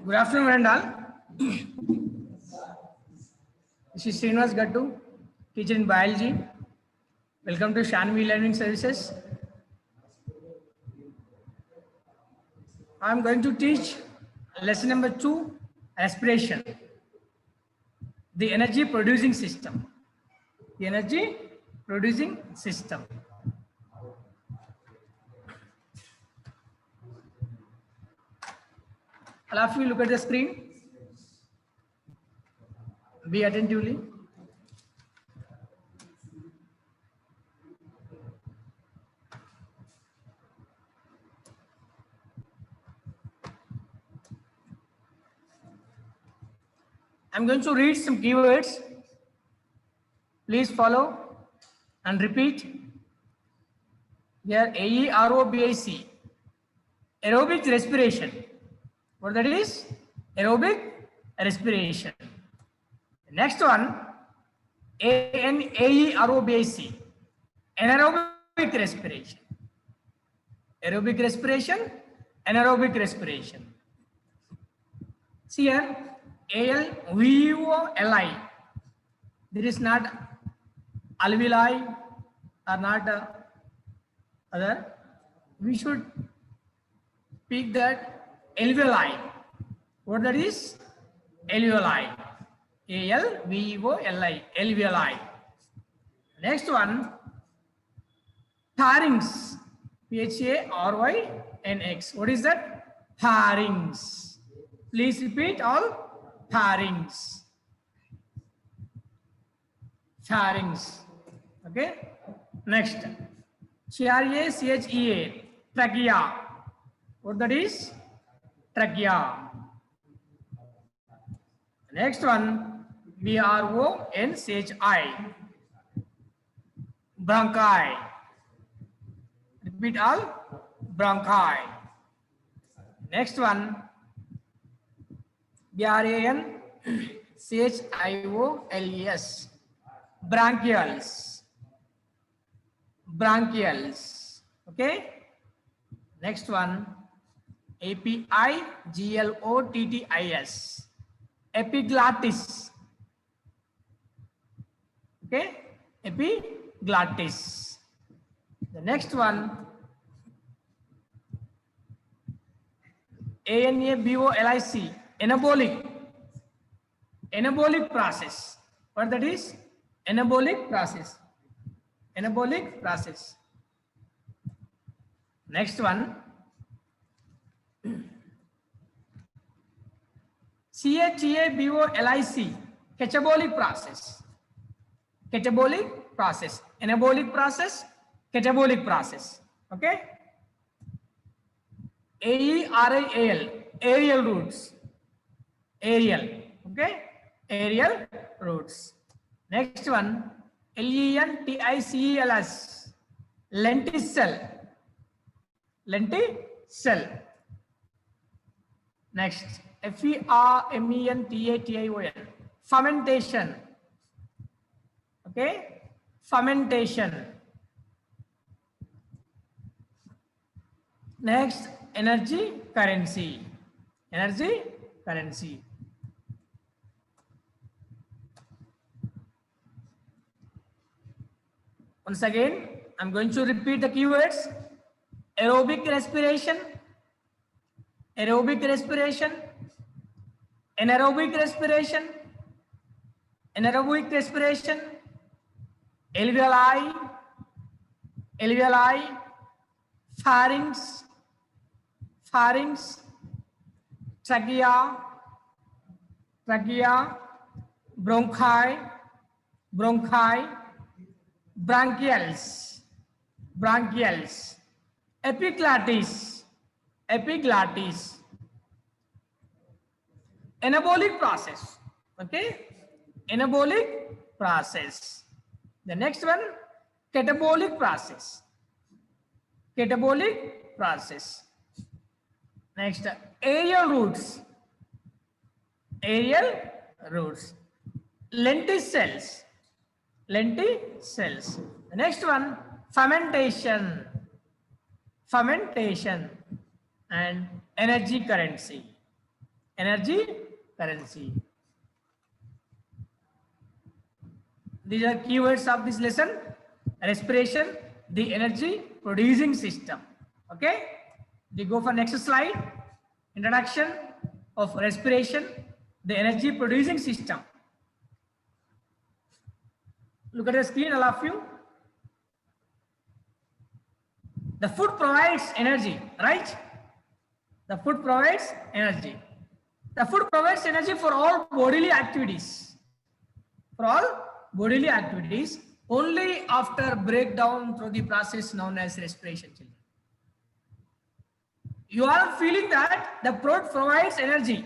Good afternoon, one and all. This is Srinivas Gattu, teacher in biology. Welcome to Shanvi Learning Services. I am going to teach lesson number 2, respiration, the energy producing system. The energy producing system. All of you look at the screen. Be attentively. I'm going to read some keywords. Please follow and repeat. Here, AEROBIC, aerobic respiration. What that is? Aerobic respiration. Next one, ANAEROBIC, anaerobic respiration. Aerobic respiration, anaerobic respiration. See here, ALVEOLI. There is not alveoli or not other. We should speak that alveoli. What that is? Alveoli. ALVEOLI. Alveoli. Next one, pharynx. PHARYNX. What is that? Pharynx. Please repeat all. Pharynx. Pharynx. Okay. Next, TRACHEA. Trachea. What that is? Trachea. Next one, BRONCHI. Bronchi. Repeat all. Bronchi. Next one, BRANCHIOLES. Bronchials. Bronchials. Okay. Next one, APIGLOTTIS. Epiglottis. Okay. Epiglottis. The next one, ANABOLIC. Anabolic. Anabolic process. What that is? Anabolic process. Anabolic process. Next one, CHABOLIC. Catabolic process. Catabolic process. Anabolic process. Catabolic process. Okay. AERIAL. Aerial roots. Aerial. Okay. Aerial roots. Next one, LENTICELS. Lenticel. Lenticel. Next, FERMENTATION. Fermentation. Okay. Fermentation. Next, energy currency. Energy currency. Once again, I'm going to repeat the keywords. Aerobic respiration, aerobic respiration, anaerobic respiration, anaerobic respiration, alveoli, alveoli, pharynx, pharynx, trachea, trachea, bronchi, bronchi, bronchials, bronchials, epiglottis, epiglottis, anabolic process. Okay, anabolic process. The next one, catabolic process. Catabolic process. Next, aerial roots. Aerial roots. Lenticels. Lenticels. The next one, fermentation. Fermentation and energy currency. energy currency. These are keywords of this lesson. Respiration, the energy producing system. Okay, we go for next slide. Introduction of respiration, the energy producing system. Look at the screen, all of you. The food provides energy, right? The food provides energy. The food provides energy for all bodily activities. For all bodily activities, only after breakdown through the process known as respiration, children. You are feeling that the food provides energy.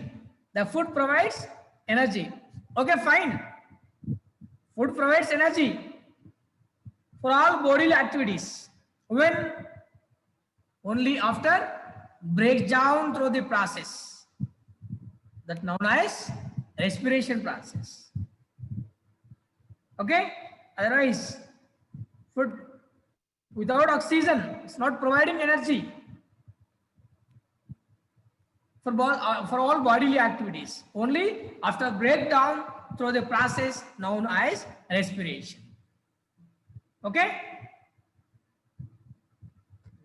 The food provides energy. Okay, fine. Food provides energy for all bodily activities. When? Only after breakdown through the process that known as respiration process. Okay, otherwise food without oxygen is not providing energy for all bodily activities. Only after breakdown through the process known as respiration. Okay,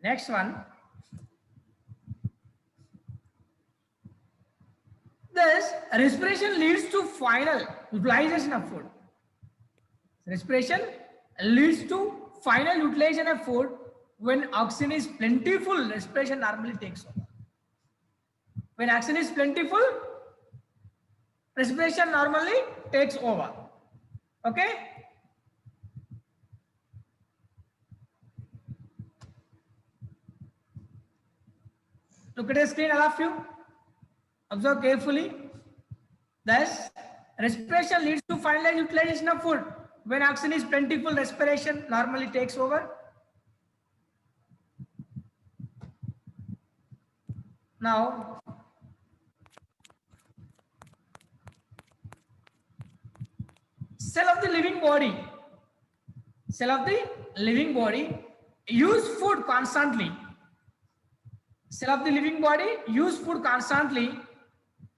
next one. Thus, respiration leads to final utilization of food. Respiration leads to final utilization of food when oxygen is plentiful. Respiration normally takes over. When oxygen is plentiful, respiration normally takes over. Okay? Look at the screen, all of you. Observe carefully. Thus, respiration leads to final utilization of food. When oxygen is plentiful, respiration normally takes over. Now, cell of the living body. Cell of the living body use food constantly. Cell of the living body use food constantly.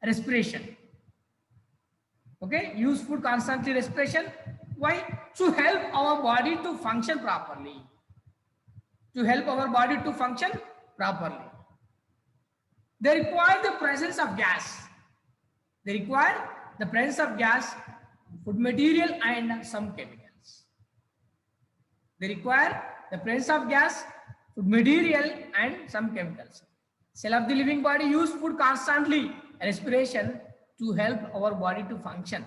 Respiration. Okay, use food constantly, respiration. Why? To help our body to function properly. To help our body to function properly. They require the presence of gas. They require the presence of gas, food material and some chemicals. They require the presence of gas, food material and some chemicals. Cell of the living body use food constantly, respiration, to help our body to function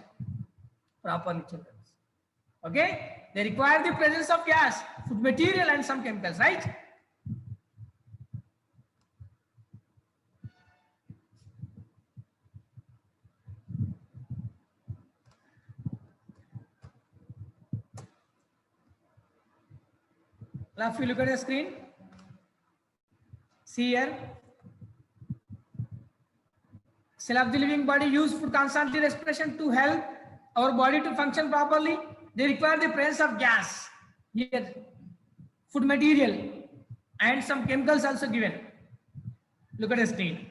properly, children. Okay, they require the presence of gas, food material and some chemicals, right? Now if you look at the screen, see here, cell of the living body use food constantly, respiration, to help our body to function properly. They require the presence of gas, here food material and some chemicals also given. Look at the screen.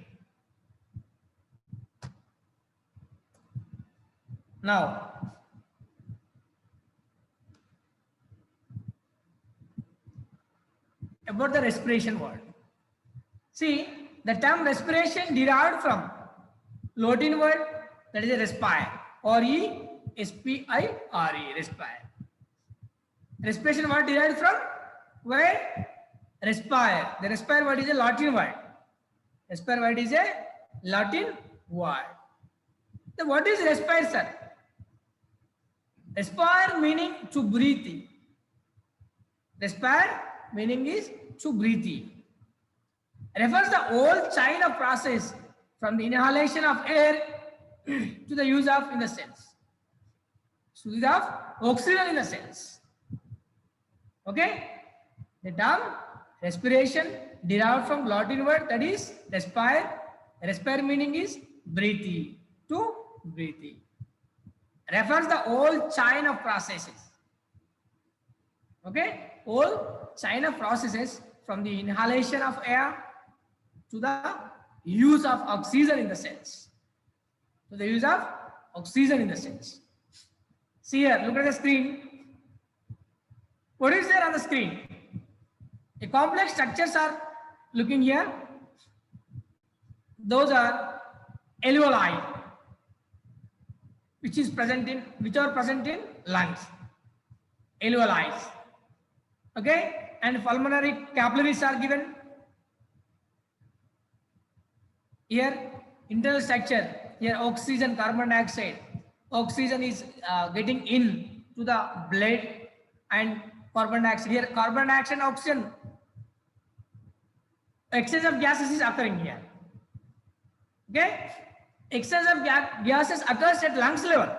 Now, about the respiration word. See, the term respiration derived from Latin word, that is a respire, R-E-S-P-I-R-E, respire. Respiration word derived from where? Respire. The respire word is a Latin word. Respire word is a Latin word. Then what is respire, sir? Respire meaning to breathe. Respire meaning is to breathe. Refers the whole chain of process from the inhalation of air to the use of in the cells. So use of oxygen in the cells. Okay? The term respiration derived from Latin word, that is respire. Respire meaning is breathe, to breathe. Refers the whole chain of processes. Okay? Whole chain of processes from the inhalation of air to the use of oxygen in the cells. So the use of oxygen in the cells. See here, look at the screen. What is there on the screen? A complex structures are looking here. Those are alveoli, which are present in lungs. Alveoli. Okay, and pulmonary capillaries are given. Here, internal structure. Here, oxygen, carbon dioxide. Oxygen is getting in to the blood, and carbon dioxide. Here, carbon dioxide and oxygen. Exchange of gases is occurring here. Okay, exchange of gases occurs at lungs level.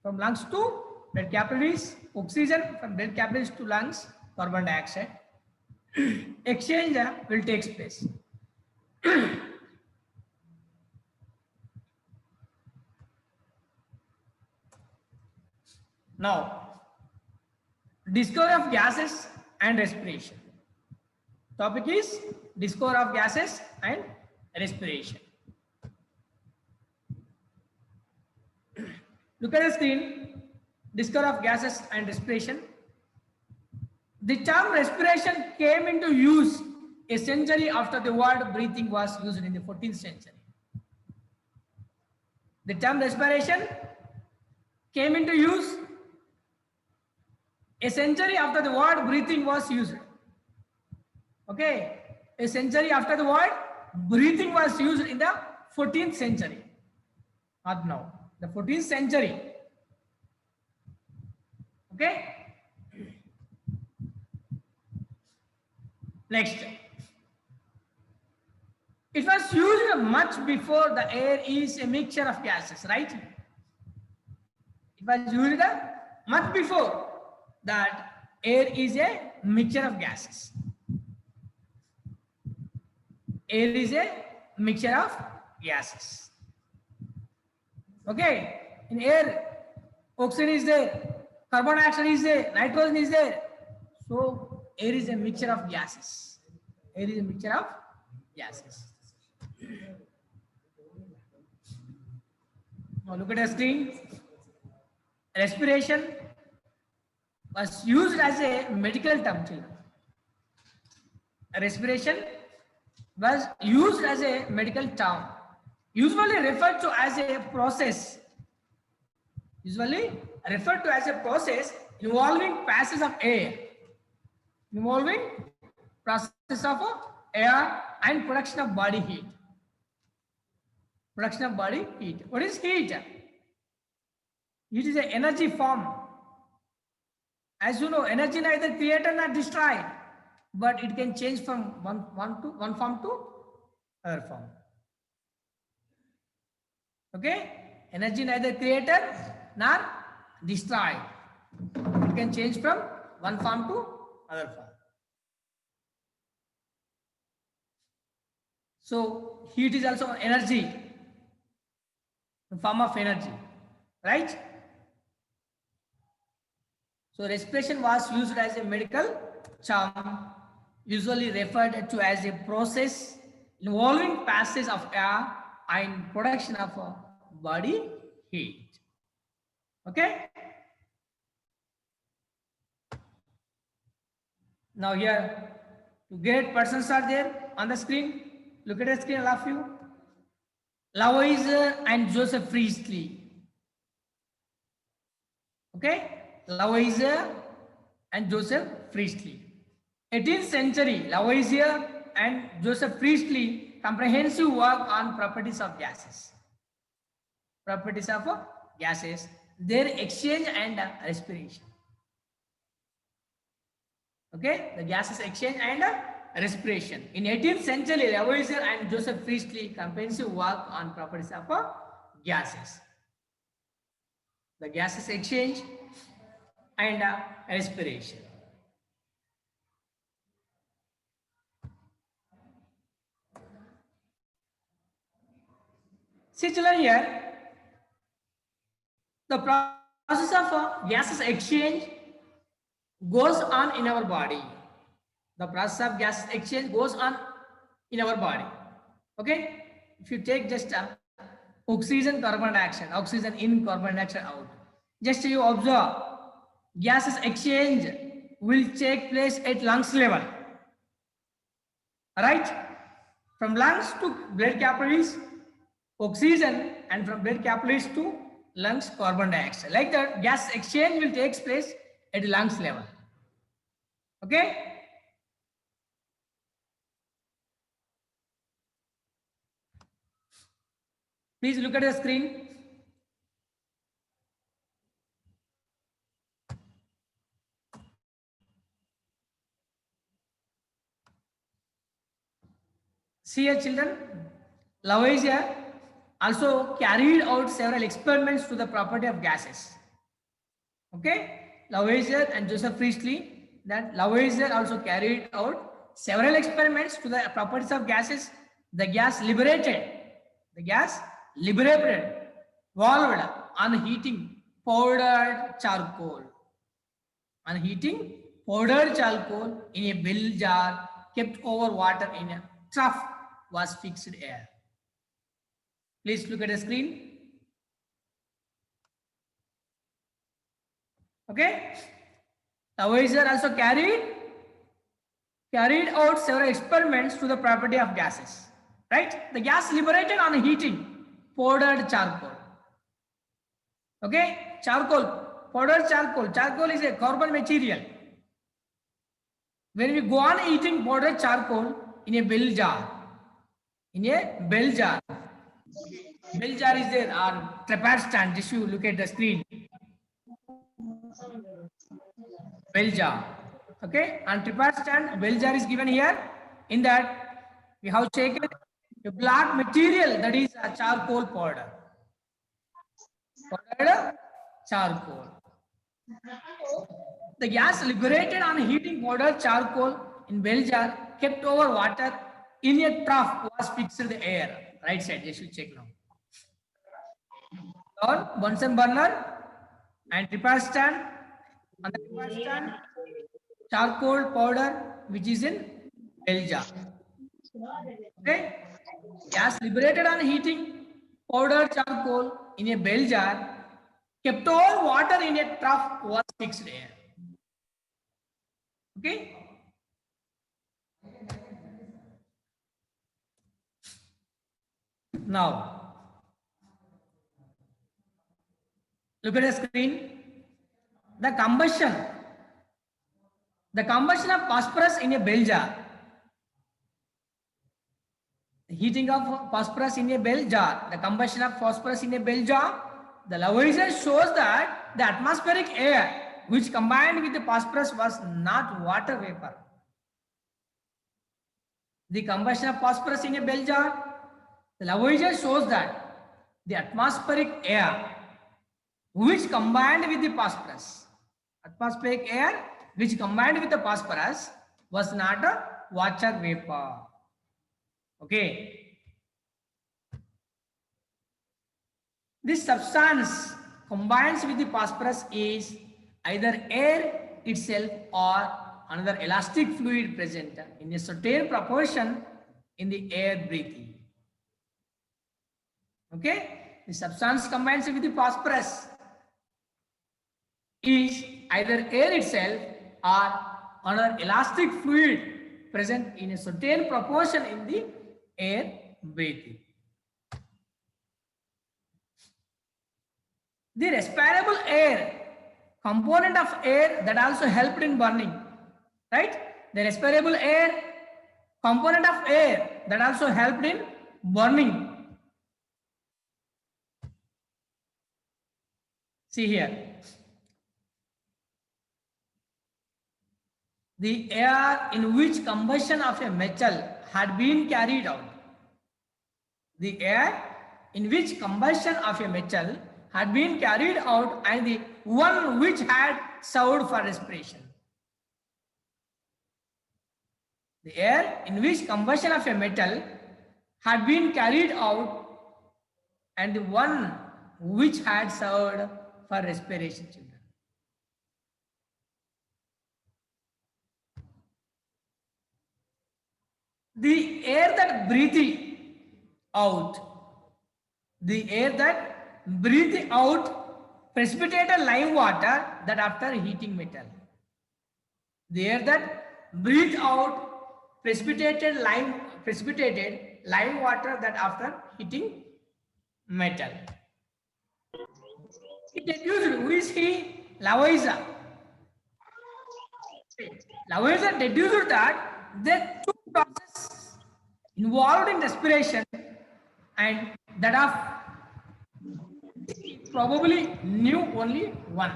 From lungs to blood capillaries, oxygen. From blood capillaries to lungs, carbon dioxide. Exchange will take place. Now, discovery of gases and respiration. Topic is discovery of gases and respiration. Look at the screen. Discovery of gases and respiration. The term respiration came into use a century after the word breathing was used in the 14th century. The term respiration came into use a century after the word breathing was used. Okay, a century after the word breathing was used in the 14th century. Not now, the 14th century. Okay. Next, it was used much before the air is a mixture of gases, right? It was used much before that air is a mixture of gases. Air is a mixture of gases. Okay, in air, oxygen is there, carbon dioxide is there, nitrogen is there. So air is a mixture of gases. Air is a mixture of gases. Now look at the screen. Respiration was used as a medical term. Respiration was used as a medical term, usually referred to as a process. Usually referred to as a process involving passage of air. Involving process of air and production of body heat. Production of body heat. What is heat? Heat is an energy form. As you know, energy neither created nor destroyed, but it can change from one form to other form. Okay? Energy neither created nor destroyed. It can change from one form to other form. So heat is also energy, a form of energy, right? So respiration was used as a medical term, usually referred to as a process involving passage of air and production of body heat. Okay? Now here, two great persons are there on the screen. Look at the screen, all of you. Lavoisier and Joseph Priestley. Okay? Lavoisier and Joseph Priestley. 18th century, Lavoisier and Joseph Priestley, comprehensive work on properties of gases. Properties of gases, their exchange and respiration. Okay, the gases exchange and respiration. In 18th century, Lavoisier and Joseph Priestley, comprehensive work on properties of gases. The gases exchange and respiration. See children here, the process of gases exchange goes on in our body. The process of gas exchange goes on in our body. Okay, if you take just oxygen carbon dioxide, oxygen in, carbon dioxide out. Just you observe, gases exchange will take place at lungs level, right? From lungs to blood capillaries, oxygen, and from blood capillaries to lungs, carbon dioxide. Like that, gas exchange will take place at lungs level. Okay? Please look at the screen. See here, children, Lavoisier also carried out several experiments to the property of gases. Okay, Lavoisier and Joseph Priestley, that Lavoisier also carried out several experiments to the properties of gases. The gas liberated, evolved on heating powdered charcoal. On heating powdered charcoal in a bell jar kept over water in a trough was fixed air. Please look at the screen. Okay. Lavoisier also carried out several experiments to the property of gases. Right? The gas liberated on heating powdered charcoal. Okay? Powdered charcoal. Charcoal is a carbon material. When we go on eating powdered charcoal in a bell jar, bell jar is there on trapeze stand. Just you look at the screen. Bell jar. Okay, and trapeze stand, bell jar is given here. In that, we have taken a black material, that is a charcoal powder. Powdered charcoal. The gas liberated on heating powdered charcoal in bell jar kept over water in a trough was fixed in the air. Right side, you should check now. On Bunsen burner and trapeze stand. On the trapeze stand, charcoal powder which is in bell jar. Okay, gas liberated on heating powdered charcoal in a bell jar kept all water in a trough was fixed air. Okay. Now look at the screen. The combustion of phosphorus in a bell jar. The heating of phosphorus in a bell jar. The combustion of phosphorus in a bell jar. The Lavoisier shows that the atmospheric air which combined with the phosphorus was not water vapor. The combustion of phosphorus in a bell jar. The Lavoisier shows that the atmospheric air which combined with the phosphorus. Atmospheric air which combined with the phosphorus was not a water vapor. Okay. This substance combines with the phosphorus is either air itself or another elastic fluid present in a certain proportion in the air breathing. Okay. The substance combines with the phosphorus is either air itself or another elastic fluid present in a certain proportion in the air breathing. The respirable air component of air that also helped in burning, right? The respirable air component of air that also helped in burning. See here. The air in which combustion of a metal had been carried out. The air in which combustion of a metal had been carried out and the one which had served for respiration. The air in which combustion of a metal had been carried out and the one which had served for respiration, children. The air that breathed out The air that breathe out precipitated lime water that after heating metal. The air that breathe out precipitated lime water that after heating metal. He deduced, who is he? Lavoisier. Lavoisier deduced that there are two processes involved in respiration and that of probably knew only one.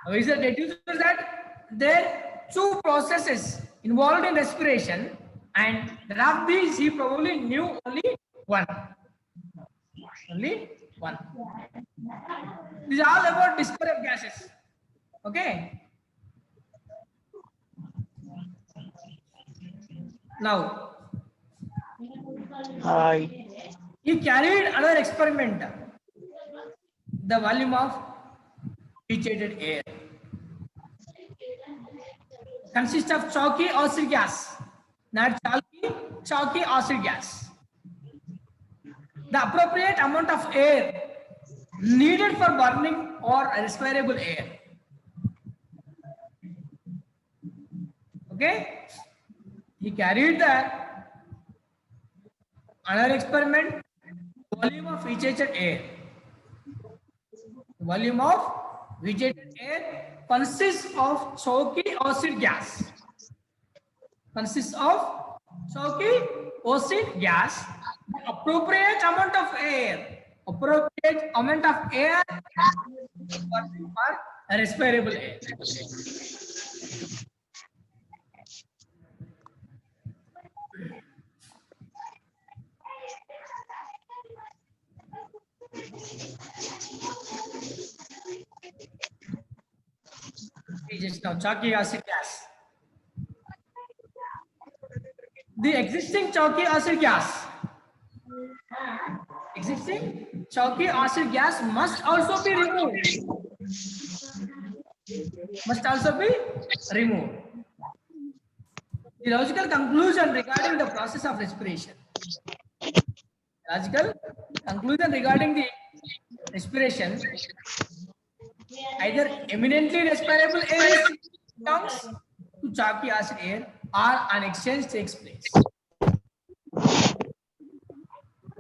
Lavoisier deduced that there are two processes involved in respiration and that of these he probably knew only one. Only one. This is all about discovery of gases. Okay. Now, Hi. he carried another experiment, the volume of heated air consists of chalky acid gas, not chalky acid gas. The appropriate amount of air needed for burning or respirable air. Okay, he carried another experiment, volume of heated air. The volume of heated air consists of chalky acid gas. Consists of chalky acid gas. The appropriate amount of air. Appropriate amount of air for respirable air. Just now, chalky acid gas. The existing chalky acid gas must also be removed. The logical conclusion regarding the process of respiration. Either eminently respirable air is lungs to chalky acid air or an exchange takes place.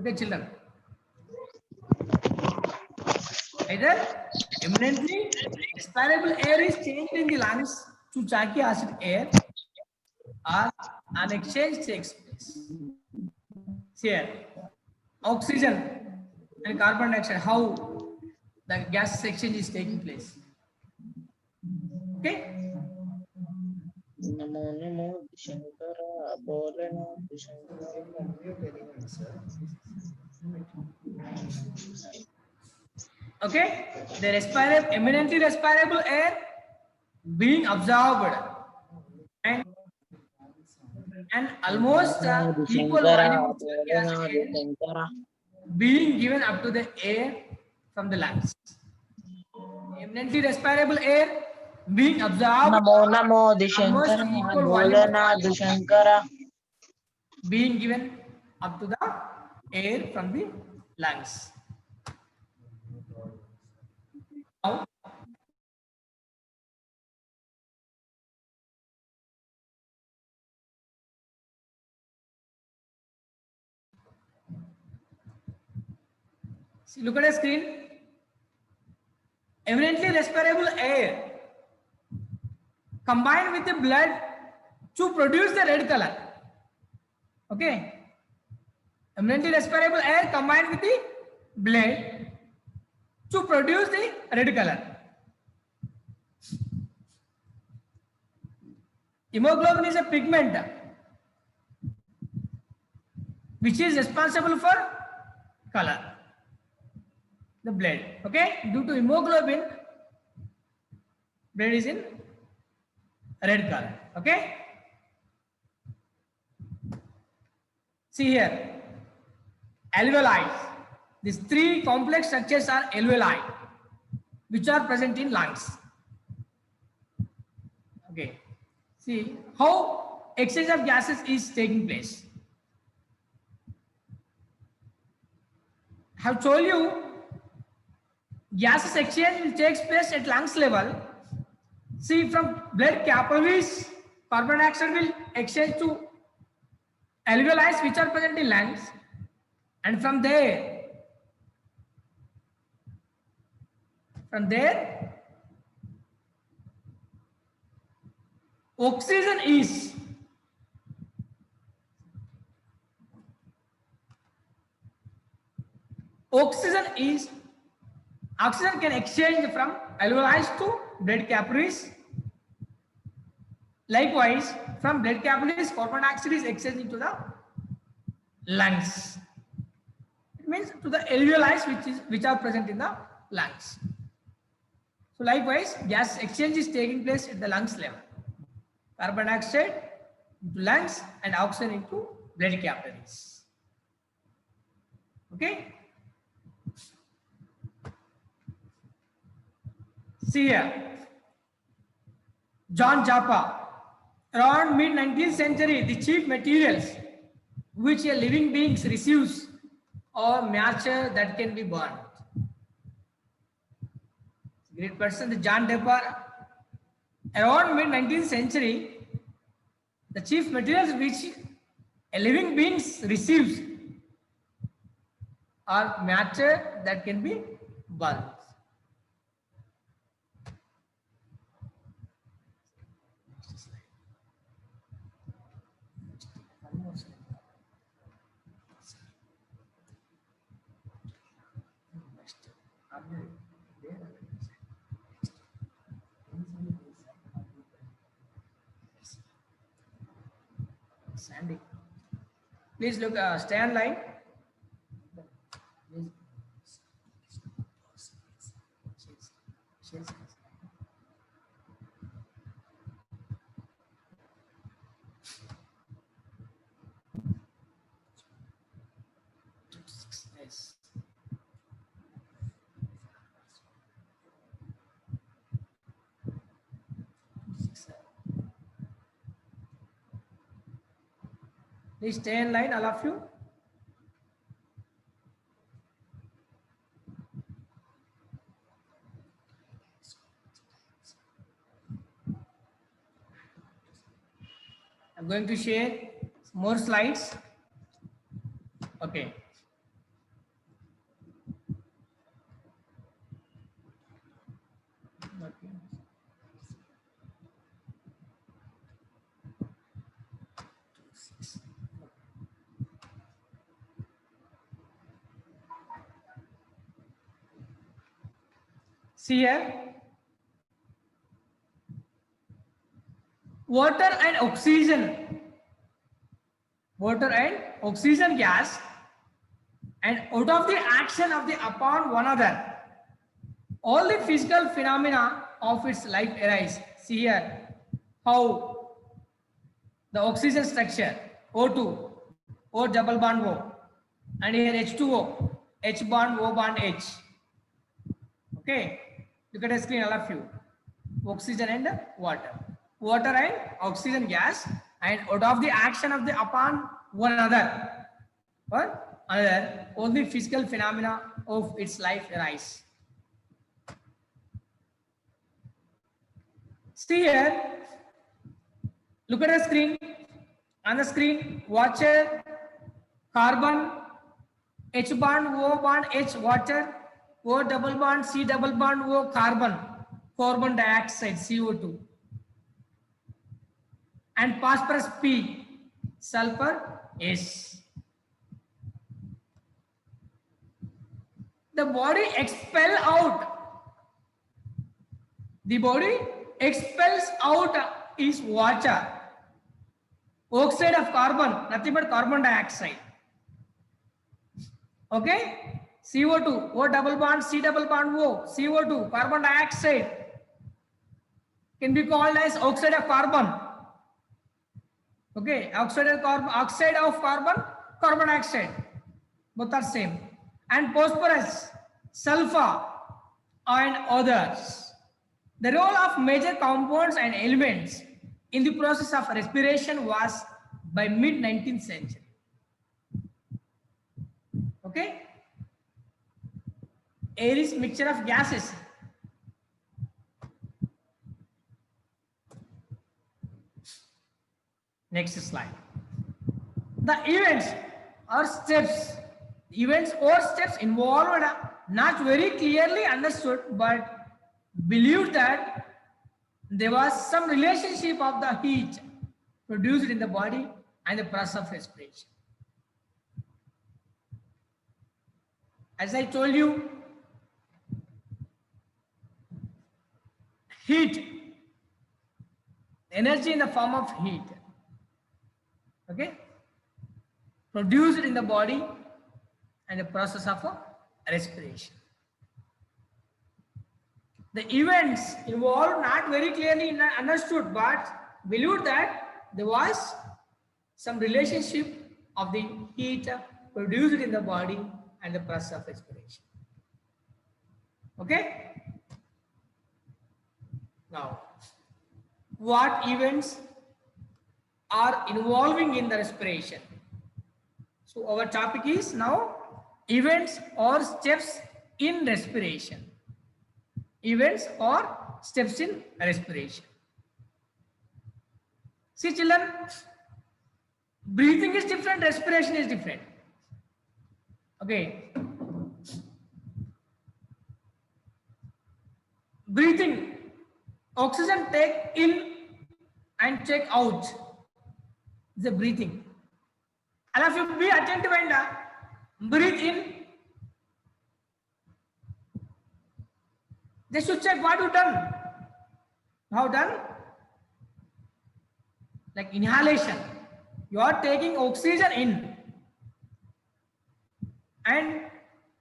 Okay, children. Either eminently respirable air is changed in the lungs to chalky acid air or an exchange takes place. Here, oxygen and carbon dioxide, how the gas exchange is taking place. Okay. Okay, the eminently respirable air being absorbed and almost equal volume of chalky acid air being given up to the air from the lungs. Eminently respirable air being absorbed almost equal volume of being given up to the air from the lungs. Now, see, look at the screen. Eminently respirable air combined with the blood to produce the red color. Okay. Eminently respirable air combined with the blood to produce the red color. Hemoglobin is a pigment which is responsible for color. The blood. Okay. Due to hemoglobin, blood is in red color. Okay. See here, alveoli. These three complex structures are alveoli, which are present in lungs. Okay. See how exchange of gases is taking place. I have told you gases exchange will take place at lungs level. See, from blood capillaries, carbon dioxide will exchange to alveoli which are present in lungs, and from there oxygen is oxygen can exchange from alveoli to blood capillaries. Likewise, from blood capillaries, carbon dioxide is exchanged into the lungs. It means to the alveoli which are present in the lungs. So likewise, gas exchange is taking place at the lungs level. Carbon dioxide into lungs and oxygen into blood capillaries. Okay. See here, John Japa, around mid-19th century, the chief materials which a living being receives are matter that can be burned. Great person, the John Japa, around mid-19th century, the chief materials which a living being receives are matter that can be burned. Sandy, please look, stay on line. Please stay in line, all of you. I'm going to share more slides. Okay. See here, water and oxygen gas, and out of the action of the upon one another, all the physical phenomena of its life arise. See here how the oxygen structure, O2, O double bond O, and here H2O, H bond O bond H. Okay, look at the screen, all of you. Oxygen and water and oxygen gas, and out of the action of the upon one another, all the physical phenomena of its life arise. See here, look at the screen. On the screen, water, carbon, H bond O bond H, water, O double bond C double bond O, carbon, carbon dioxide CO2, and phosphorus P, sulfur S. The body expels out is water, oxide of carbon, nothing but carbon dioxide. Okay, CO2, O double bond C double bond O, CO2, carbon dioxide, can be called as oxide of carbon. Okay, oxide of carbon, carbon dioxide, both are same. And phosphorus, sulfur, and others. The role of major compounds and elements in the process of respiration was by mid-19th century. Okay, Air is mixture of gases. Next slide. The events or steps involved are not very clearly understood, but believed that there was some relationship of the heat produced in the body and the process of respiration. As I told you, heat, energy in the form of heat, okay, produced in the body and the process of respiration. The events involved not very clearly understood, but believed that there was some relationship of the heat produced in the body and the process of respiration. Okay? Now, what events are involving in the respiration? So our topic is now events or steps in respiration. Events or steps in respiration. See children, breathing is different, respiration is different. Okay. Breathing, oxygen take in and take out. The breathing. All of you be attentive and breathe in. They should check what you done. How done? Like inhalation. You are taking oxygen in and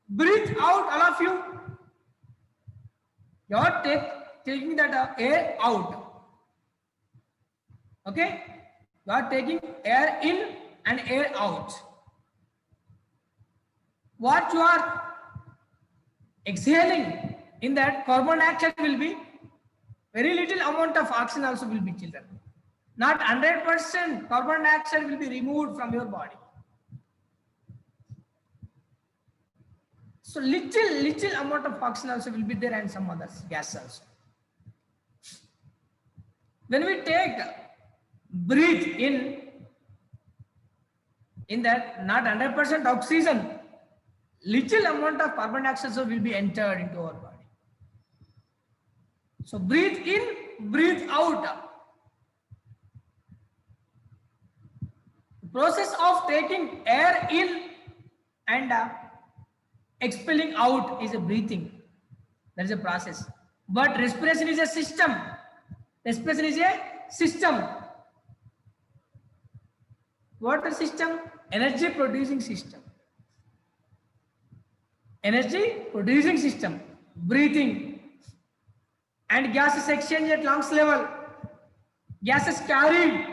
breathe out, all of you. You are taking that air out. Okay? You are taking air in and air out. What you are exhaling, in that carbon dioxide will be very little amount of oxygen also will be, children. Not 100% carbon dioxide will be removed from your body. So little amount of oxygen also will be there and some other gas also. When we breathe in that not 100% oxygen, little amount of carbon dioxide also will be entered into our body. So breathe in, breathe out. The process of taking air in and expelling out is a breathing. That is a process. But respiration is a system. Respiration is a system. What is system? Energy producing system. Energy producing system. Breathing. And gases exchange at lungs level. Gases carried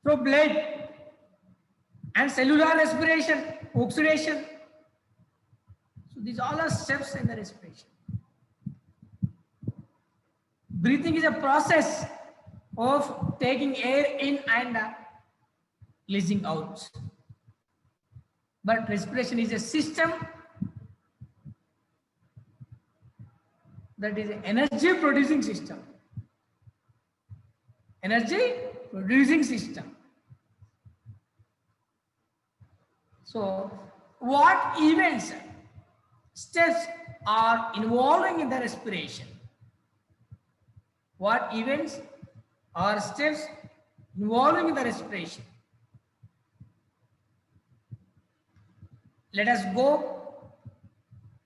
through blood and cellular respiration, oxidation. So these all are steps in the respiration. Breathing is a process of taking air in and releasing out. But respiration is a system that is an energy producing system. Energy producing system. So what events, steps are involving in the respiration? What events or steps involving in the respiration? Let us go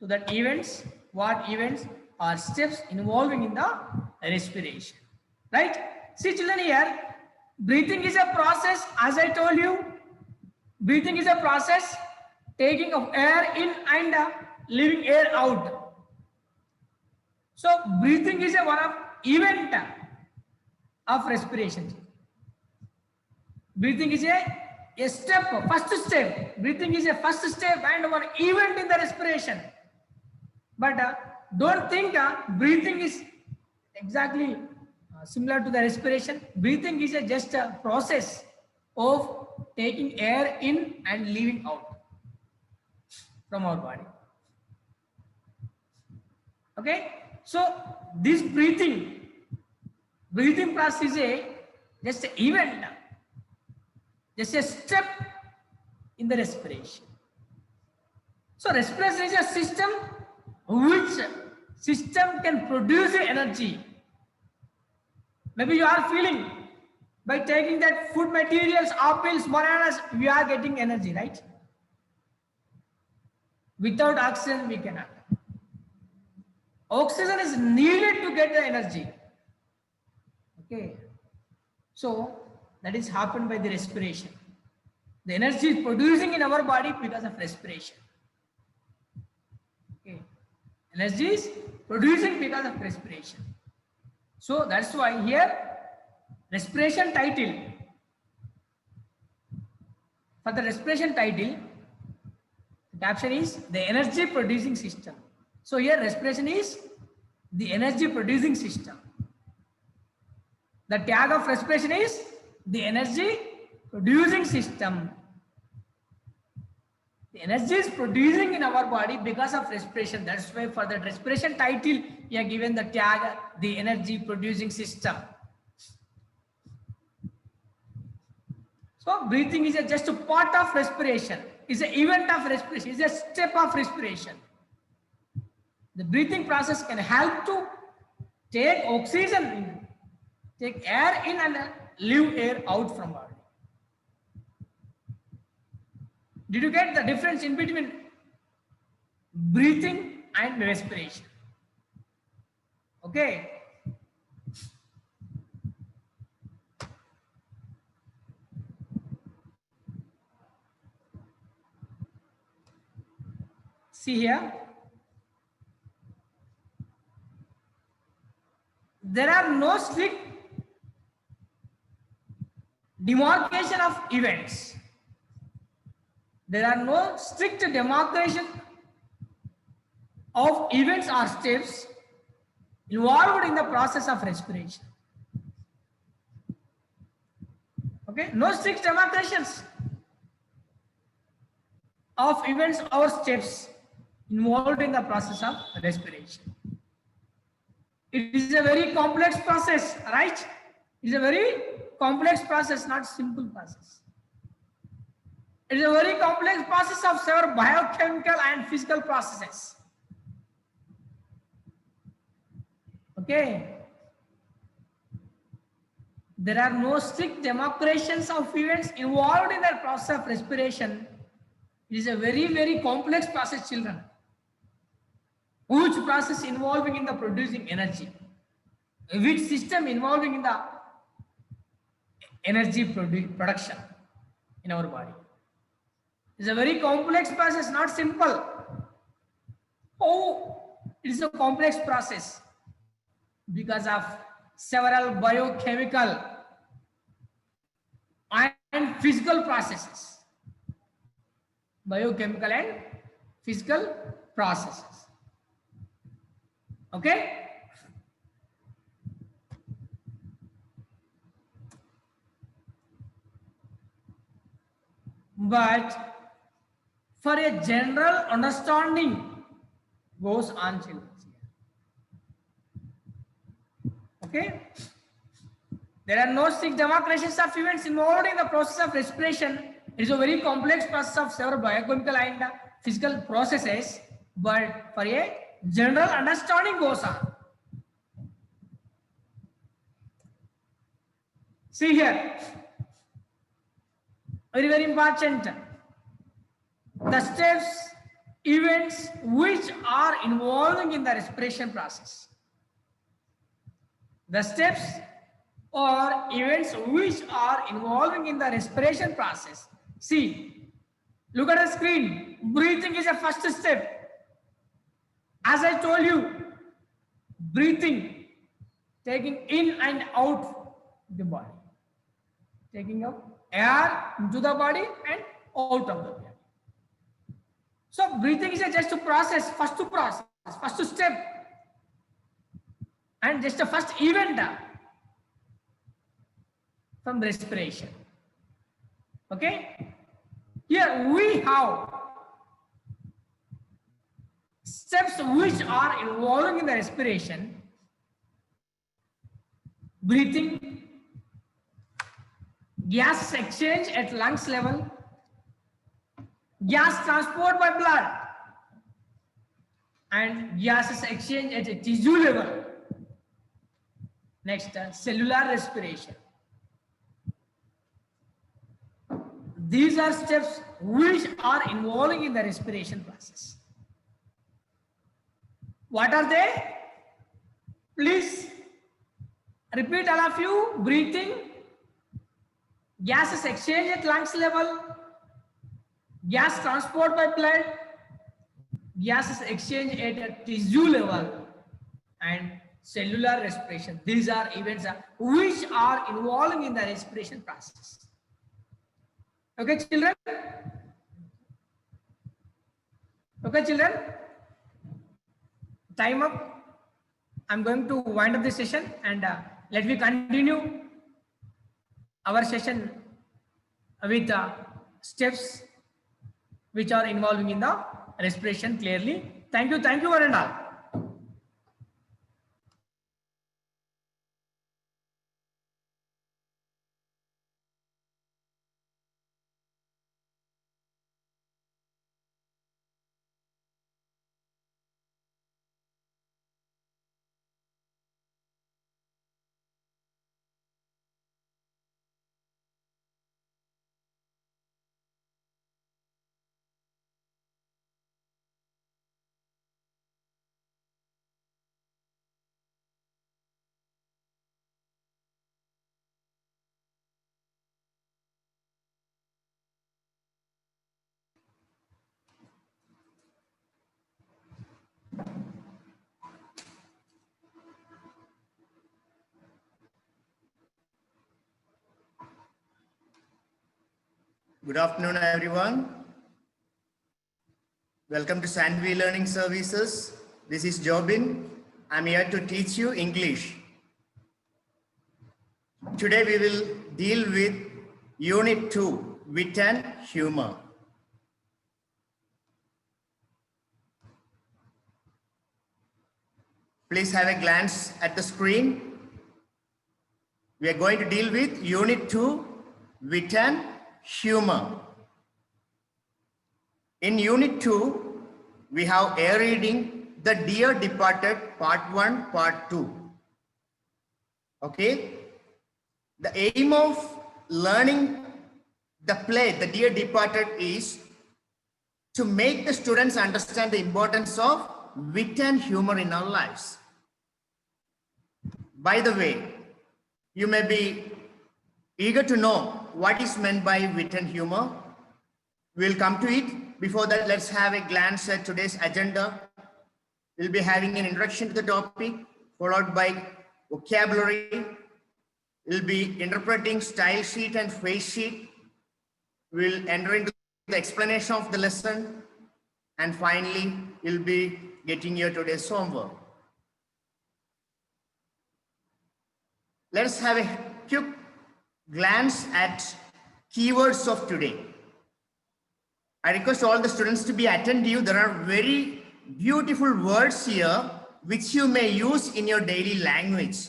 to the events. What events or steps involving in the respiration? Right? See children, here breathing is a process. As I told you, breathing is a process taking of air in and leaving air out. So breathing is a one of event of respiration. Breathing is a step, first step. Breathing is a first step and one event in the respiration. But don't think breathing is exactly similar to the respiration. Breathing is just a process of taking air in and leaving out from our body. Okay, so this breathing process is just an event, just a step in the respiration. So respiration is a system which can produce energy. Maybe you are feeling by taking that food materials, apples, bananas, we are getting energy, right? Without oxygen, we cannot. Oxygen is needed to get the energy. Okay. So that is happened by the respiration. The energy is producing in our body because of respiration. Okay. Energy is producing because of respiration. So that's why here respiration title. For the respiration title, the caption is the energy producing system. So here respiration is the energy producing system. The tag of respiration is the energy producing system. The energy is producing in our body because of respiration. That's why for the respiration title, you are given the tag, the energy producing system. So breathing is just a part of respiration. It's an event of respiration. It's a step of respiration. The breathing process can help to take oxygen in, take air in and leave air out from body. Did you get the difference in between breathing and respiration? Okay. See here. There are no strict demarcation of events. There are no strict demarcation of events or steps involved in the process of respiration. Okay, no strict demarcations of events or steps involved in the process of respiration. It is a very complex process, right? It is a very complex process, not simple process. It is a very complex process of several biochemical and physical processes. Okay. There are no strict demarcations of events involved in the process of respiration. It is a very, very complex process, children. Which process involving in the producing energy? Which system involving in the energy production in our body? It's a very complex process, not simple. Oh, it is a complex process because of several biochemical and physical processes. Biochemical and physical processes. Okay? But for a general understanding goes on, children. Okay? There are no strict demarcations of events involved in the process of respiration. It is a very complex process of several biochemical and physical processes, but for a general understanding goes on. See here, very, very important. The steps, events which are involving in the respiration process. The steps or events which are involving in the respiration process. See, look at the screen. Breathing is a first step. As I told you, breathing, taking in and out the body. Taking out air into the body and out of the body. So breathing is just a process, first step, and just a first event from respiration. Okay? Here we have steps which are involving in the respiration: breathing, gas exchange at lungs level, gas transport by blood, and gases exchange at a tissue level. Next, cellular respiration. These are steps which are involving in the respiration process. What are they? Please repeat, all of you. Breathing, gases exchange at lungs level, gas transport by blood, gases exchange at a tissue level, and cellular respiration. These are events which are involving in the respiration process. Okay, children? Okay, children? Time up. I'm going to wind up this session, and let me continue our session with steps which are involving in the respiration clearly. Thank you one and all. Good afternoon, everyone. Welcome to Sandvi Learning Services. This is Jobin. I'm here to teach you English. Today we will deal with Unit 2, Wit and Humor. Please have a glance at the screen. We are going to deal with Unit 2, Wit and Humor. In Unit 2, we have air reading The Dear Departed Part 1, Part 2. Okay? The aim of learning the play The Dear Departed is to make the students understand the importance of wit and humor in our lives. By the way, you may be eager to know what is meant by wit and humor. We'll come to it. Before that, let's have a glance at today's agenda. We'll be having an introduction to the topic, followed by vocabulary. We'll be interpreting style sheet and phrase sheet. We'll enter into the explanation of the lesson. And finally, we'll be getting your today's homework. Let's have a quick glance at keywords of today. I request all the students to be attentive. There are very beautiful words here which you may use in your daily language.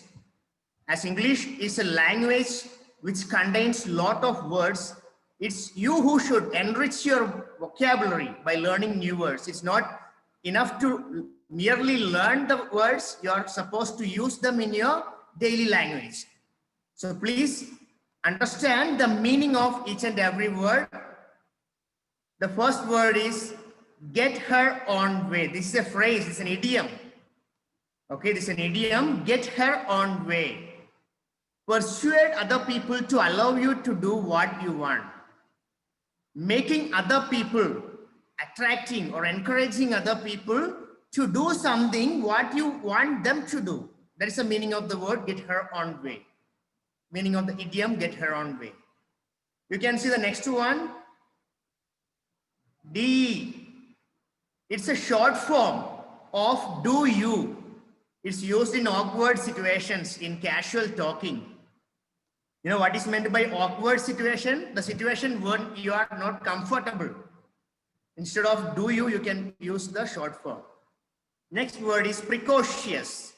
As English is a language which contains a lot of words, it's you who should enrich your vocabulary by learning new words. It's not enough to merely learn the words. You're supposed to use them in your daily language. So please understand the meaning of each and every word. The first word is get her on way. This is a phrase, it's an idiom. Okay, this is an idiom, get her on way. Persuade other people to allow you to do what you want. Making other people, attracting or encouraging other people to do something what you want them to do. That is the meaning of the word get her on way. Meaning of the idiom get her on way. You can see the next one. D. It's a short form of do you. It's used in awkward situations, in casual talking. You know what is meant by awkward situation? The situation when you are not comfortable. Instead of do you, you can use the short form. Next word is precocious.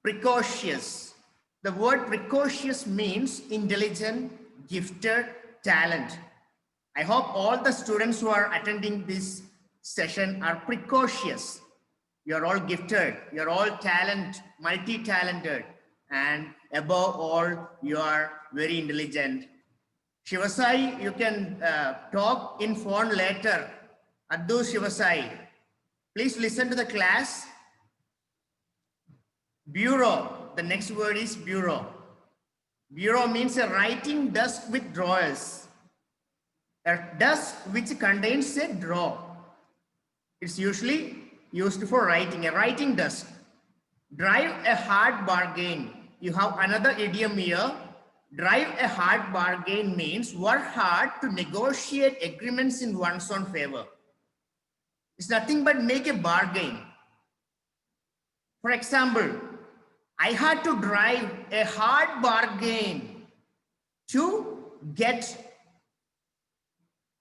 Precocious. The word precocious means intelligent, gifted, talent. I hope all the students who are attending this session are precocious. You're all gifted, you're all multi-talented, and above all, you are very intelligent. Shivasai, you can talk in phone later. Addu Shivasai, please listen to the class. Bureau, the next word is bureau. Bureau means a writing desk with drawers. A desk which contains a drawer. It's usually used for writing, a writing desk. Drive a hard bargain. You have another idiom here. Drive a hard bargain means work hard to negotiate agreements in one's own favor. It's nothing but make a bargain. For example, I had to drive a hard bargain to get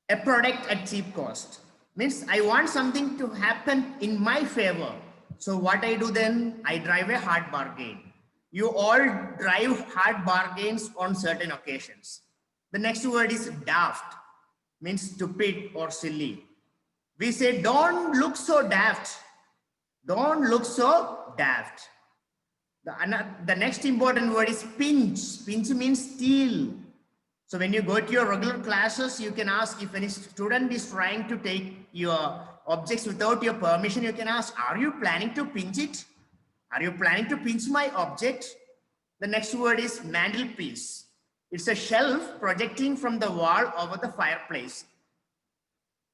a product at cheap cost. Means I want something to happen in my favor. So what I do then, I drive a hard bargain. You all drive hard bargains on certain occasions. The next word is daft, means stupid or silly. We say, don't look so daft. Don't look so daft. The next important word is pinch. Pinch means steal. So when you go to your regular classes, you can ask if any student is trying to take your objects without your permission, you can ask, are you planning to pinch it? Are you planning to pinch my object? The next word is mantelpiece. It's a shelf projecting from the wall over the fireplace.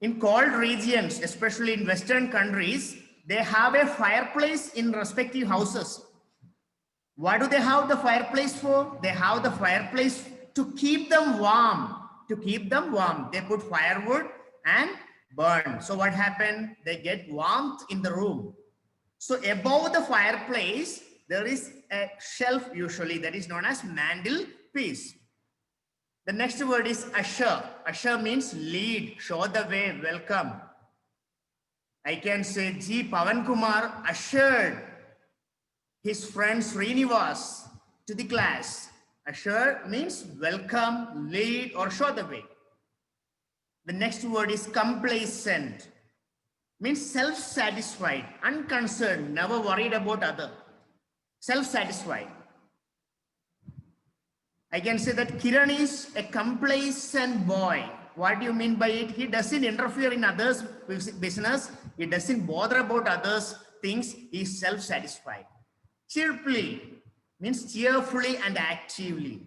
In cold regions, especially in Western countries, they have a fireplace in respective houses. What do they have the fireplace for? They have the fireplace to keep them warm. To keep them warm, they put firewood and burn. So what happened? They get warmth in the room. So above the fireplace, there is a shelf usually that is known as mantelpiece. The next word is usher. Usher means lead, show the way, welcome. I can say G. Pavan Kumar ushered his friend Srinivas to the class. Usher means welcome, lead, or show the way. The next word is complacent. Means self-satisfied, unconcerned, never worried about other. Self-satisfied. I can say that Kiran is a complacent boy. What do you mean by it? He doesn't interfere in others' business. He doesn't bother about others' things. He is self-satisfied. Cheerfully means cheerfully and actively.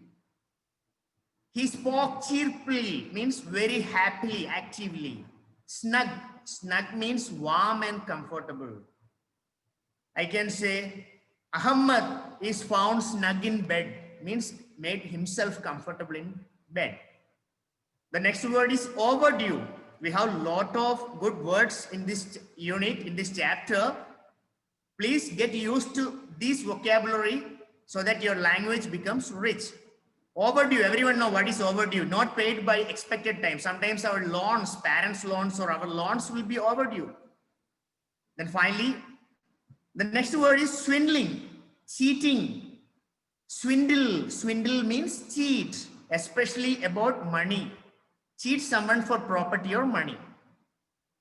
He spoke cheerfully means very happily, actively. Snug. Snug means warm and comfortable. I can say Ahmad is found snug in bed means made himself comfortable in bed. The next word is overdue. We have a lot of good words in this unit, in this chapter. Please get used to this vocabulary so that your language becomes rich. Overdue, everyone know what is overdue. Not paid by expected time. Sometimes our loans, parents' loans or our loans will be overdue. Then finally, the next word is swindling, cheating. Swindle. Swindle means cheat, especially about money. Cheat someone for property or money.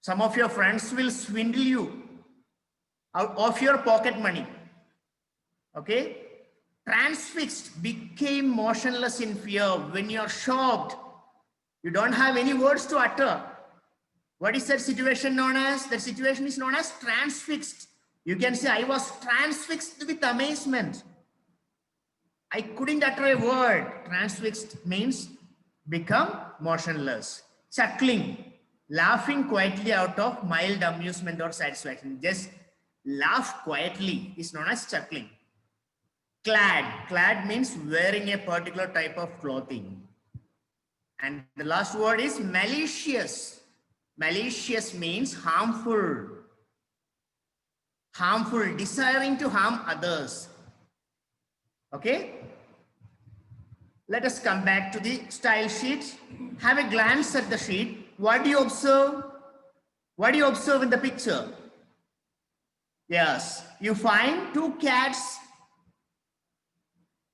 Some of your friends will swindle you out of your pocket money. Okay? Transfixed, became motionless in fear. When you're shocked, you don't have any words to utter. What is that situation known as? That situation is known as transfixed. You can say, I was transfixed with amazement. I couldn't utter a word. Transfixed means become motionless. Chuckling, laughing quietly out of mild amusement or satisfaction. Just laugh quietly is known as chuckling. Clad. Clad means wearing a particular type of clothing. And the last word is malicious. Malicious means harmful. Harmful, desiring to harm others. Okay? Let us come back to the style sheet. Have a glance at the sheet. What do you observe? What do you observe in the picture? Yes, you find two cats.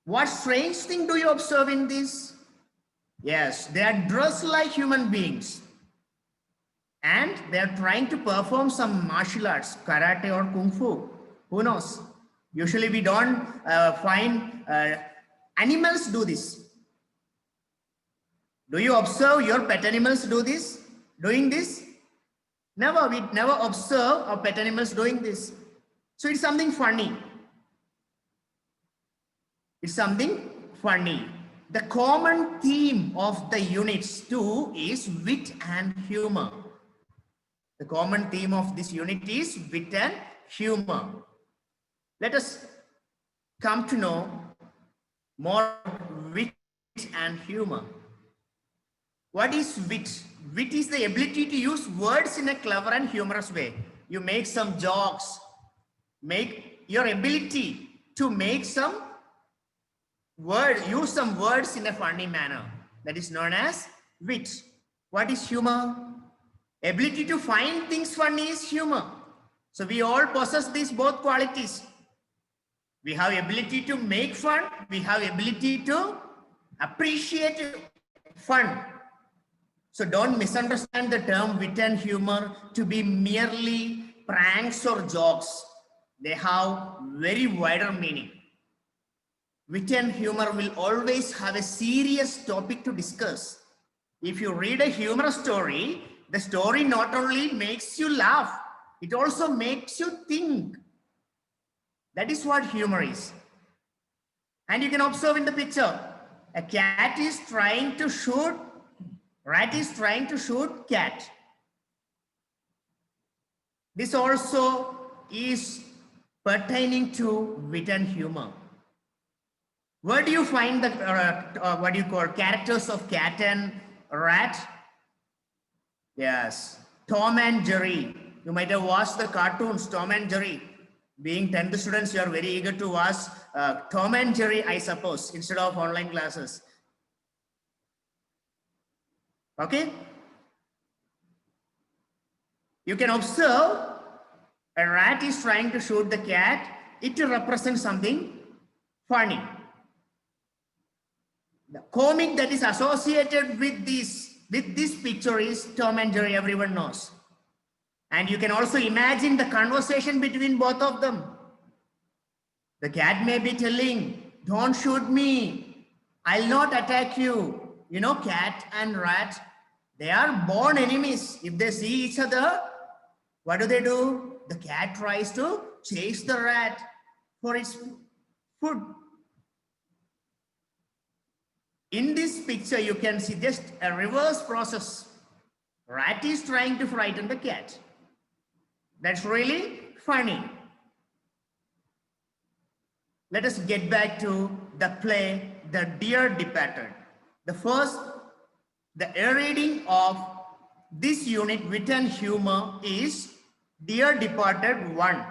What strange thing do you observe in this? Yes, they are dressed like human beings and they are trying to perform some martial arts, karate or kung fu. Who knows? Usually we don't find animals do this. Do you observe your pet animals doing this? Never, we never observe our pet animals doing this. So it's something funny. It's something funny. The common theme of the units 2 is wit and humor. The common theme of this unit is wit and humor. Let us come to know more wit and humor. What is wit? Wit is the ability to use words in a clever and humorous way. You make some jokes, make your ability to make some use some words in a funny manner. That is known as wit. What is humor? Ability to find things funny is humor. So we all possess these both qualities. We have ability to make fun. We have ability to appreciate fun. So don't misunderstand the term wit and humor to be merely pranks or jokes. They have very wider meaning. Wit and humor will always have a serious topic to discuss. If you read a humorous story, the story not only makes you laugh, it also makes you think. That is what humor is. And you can observe in the picture, a cat is trying to shoot, rat is trying to shoot cat. This also is pertaining to wit and humor. Where do you find the what do you call characters of cat and rat? Yes, Tom and Jerry. You might have watched the cartoons Tom and Jerry. Being 10th students, you are very eager to watch Tom and Jerry, I suppose, instead of online classes. Okay? You can observe a rat is trying to shoot the cat. It represents something funny. The comic that is associated with this picture is Tom and Jerry, everyone knows. And you can also imagine the conversation between both of them. The cat may be telling, don't shoot me, I'll not attack you. You know, cat and rat, they are born enemies. If they see each other, what do? The cat tries to chase the rat for its food. In this picture, you can see just a reverse process. Rat is trying to frighten the cat. That's really funny. Let us get back to the play, The Dear Departed. The air reading of this unit, wit and humor, is Dear Departed 1.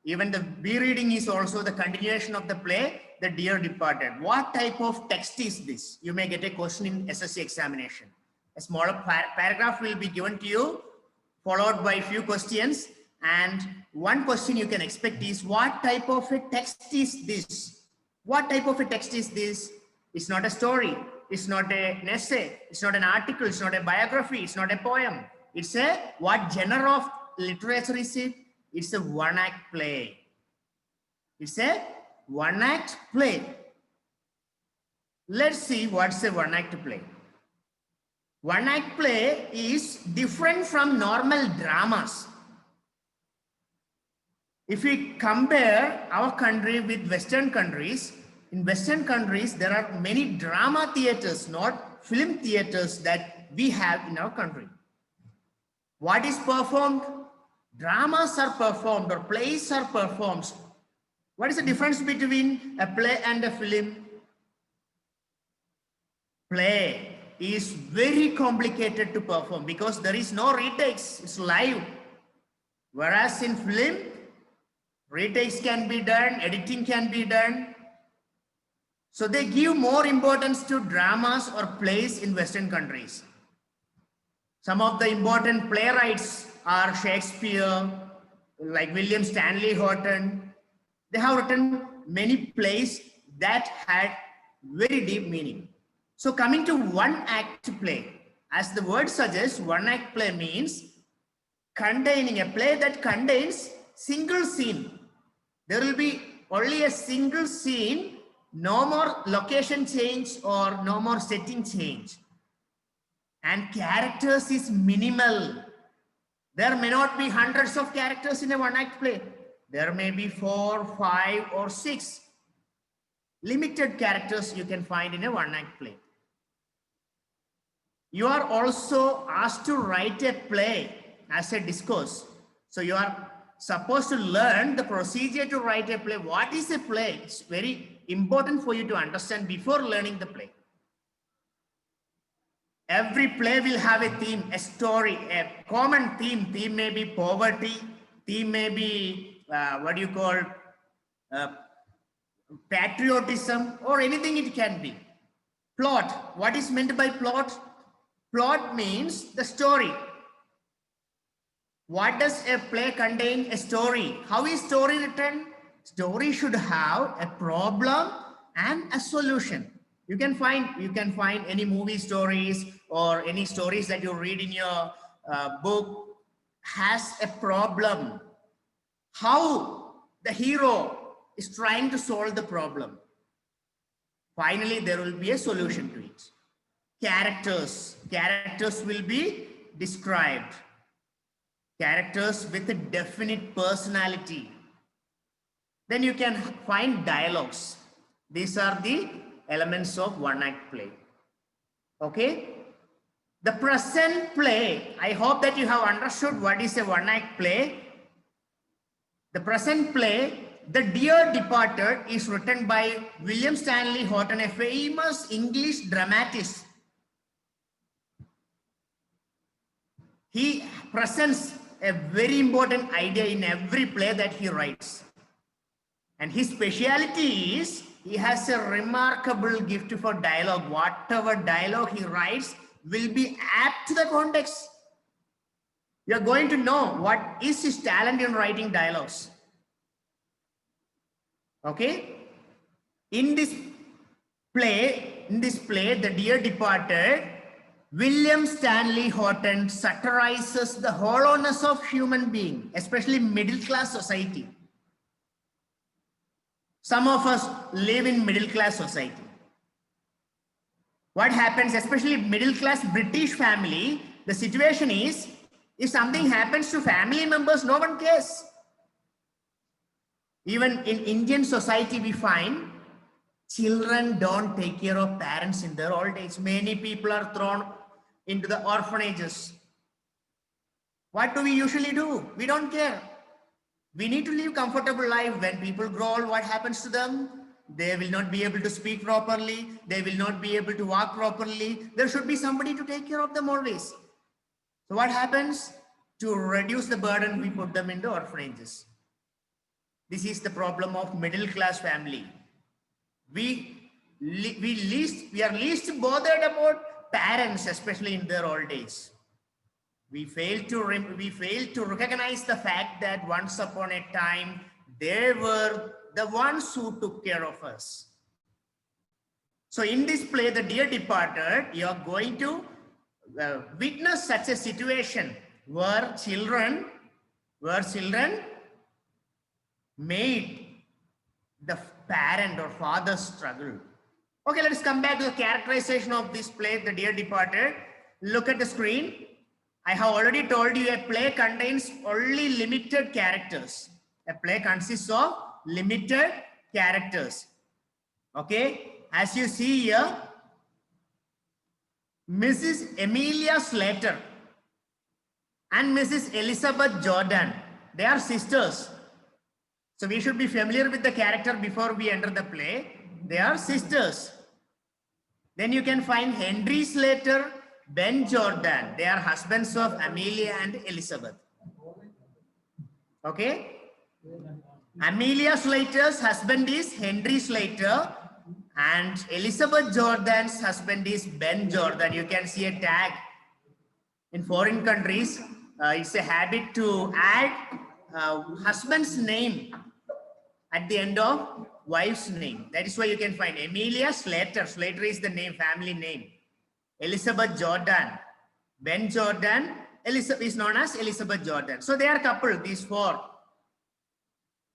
Even the B reading is also the continuation of the play, The Dear Departed. What type of text is this? You may get a question in SSC examination. A smaller paragraph will be given to you, followed by a few questions. And one question you can expect is, what type of a text is this? What type of a text is this? It's not a story. It's not an essay. It's not an article. It's not a biography. It's not a poem. It's a, what genre of literature is it? It's a one-act play. It's a one-act play. Let's see what's a one-act play. One-act play is different from normal dramas. If we compare our country with Western countries, in Western countries, there are many drama theaters, not film theaters that we have in our country. What is performed? Dramas are performed or plays are performed. What is the difference between a play and a film? Play is very complicated to perform because there is no retakes, it's live. Whereas in film, retakes can be done, editing can be done. So they give more importance to dramas or plays in Western countries. Some of the important playwrights are Shakespeare, like William Stanley Horton. They have written many plays that had very deep meaning. So coming to one act play, as the word suggests, one act play means containing a play that contains single scene. There will be only a single scene, no more location change or no more setting change. And characters is minimal. There may not be hundreds of characters in a one act play. There may be 4, 5 or 6 limited characters you can find in a one act play. You are also asked to write a play as a discourse. So you are supposed to learn the procedure to write a play. What is a play? It's very important for you to understand before learning the play. Every play will have a theme, a story, a common theme. Theme may be poverty. Theme may be patriotism, or anything it can be. Plot. What is meant by plot? Plot means the story. What does a play contain? A story. How is story written? Story should have a problem and a solution. You can find any movie stories or any stories that you read in your book has a problem. How the hero is trying to solve the problem. Finally, there will be a solution to it. Characters. Characters will be described. Characters with a definite personality. Then you can find dialogues. These are the elements of one act play. Okay? The present play, I hope that you have understood what is a one act play. The present play, The Dear Departed, is written by William Stanley Horton, a famous English dramatist. He presents a very important idea in every play that he writes. And his speciality is he has a remarkable gift for dialogue. Whatever dialogue he writes will be apt to the context. You are going to know what is his talent in writing dialogues. Okay? In this play, The Dear Departed, William Stanley Horton satirizes the hollowness of human being, especially middle class society. Some of us live in middle class society. What happens, especially middle class British family, the situation is, if something happens to family members, no one cares. Even in Indian society, we find children don't take care of parents in their old age. Many people are thrown into the orphanages. What do we usually do? We don't care. We need to live comfortable life. When people grow old, what happens to them? They will not be able to speak properly. They will not be able to walk properly. There should be somebody to take care of them always. So what happens? To reduce the burden, we put them into orphanages. This is the problem of middle class family. We are least bothered about parents, especially in their old age. We fail to recognize the fact that once upon a time, they were the ones who took care of us. So in this play, The Dear Departed, you are going to witness such a situation where children made the parent or father struggle. Okay, let's come back to the characterization of this play, The Dear Departed. Look at the screen. I have already told you a play contains only limited characters. A play consists of limited characters. Okay, as you see here, Mrs. Emilia Slater and Mrs. Elizabeth Jordan, they are sisters. So we should be familiar with the character before we enter the play. They are sisters. Then you can find Henry Slater, Ben Jordan. They are husbands of Amelia and Elizabeth. Okay. Amelia Slater's husband is Henry Slater and Elizabeth Jordan's husband is Ben Jordan. You can see a tag. In foreign countries, it's a habit to add husband's name at the end of wife's name. That is why you can find Amelia Slater. Slater is the name, family name. Elizabeth Jordan. Ben Jordan. Elizabeth is known as Elizabeth Jordan. So they are coupled, these four.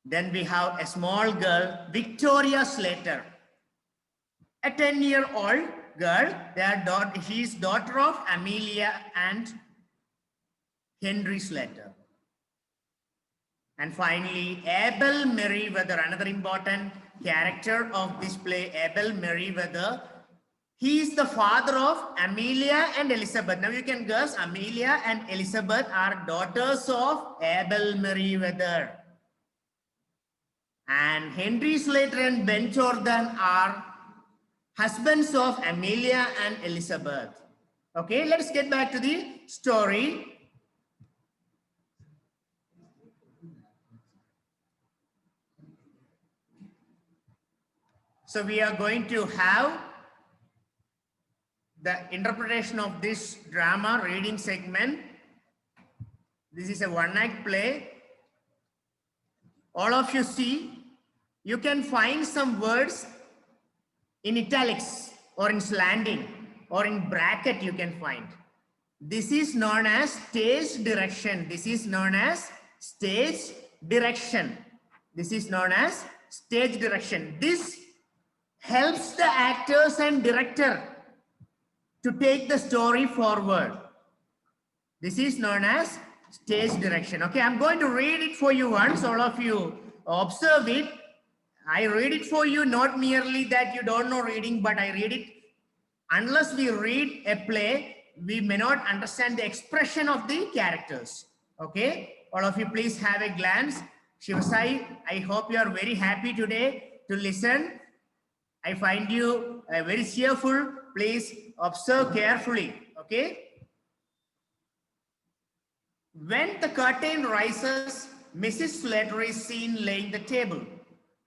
Then we have a small girl, Victoria Slater. A 10-year-old girl. She is daughter of Amelia and Henry Slater. And finally, Abel Merriweather, another important character of this play, Abel Merriweather. He is the father of Amelia and Elizabeth. Now you can guess, Amelia and Elizabeth are daughters of Abel Merriweather. And Henry Slater and Ben Jordan are husbands of Amelia and Elizabeth. Okay, let's get back to the story. So we are going to have the interpretation of this drama reading segment. This is a one-act play. All of you see, you can find some words in italics or in slanting or in bracket you can find. This is known as stage direction. This is known as stage direction. This is known as stage direction. This helps the actors and director to take the story forward. This is known as stage direction. Okay, I'm going to read it for you once. All of you observe it. I read it for you, not merely that you don't know reading, but I read it. Unless we read a play, we may not understand the expression of the characters. Okay, all of you please have a glance. Shivasai, I hope you are very happy today to listen. I find you very cheerful. Please observe carefully. Okay. When the curtain rises, Mrs. Slater is seen laying the table.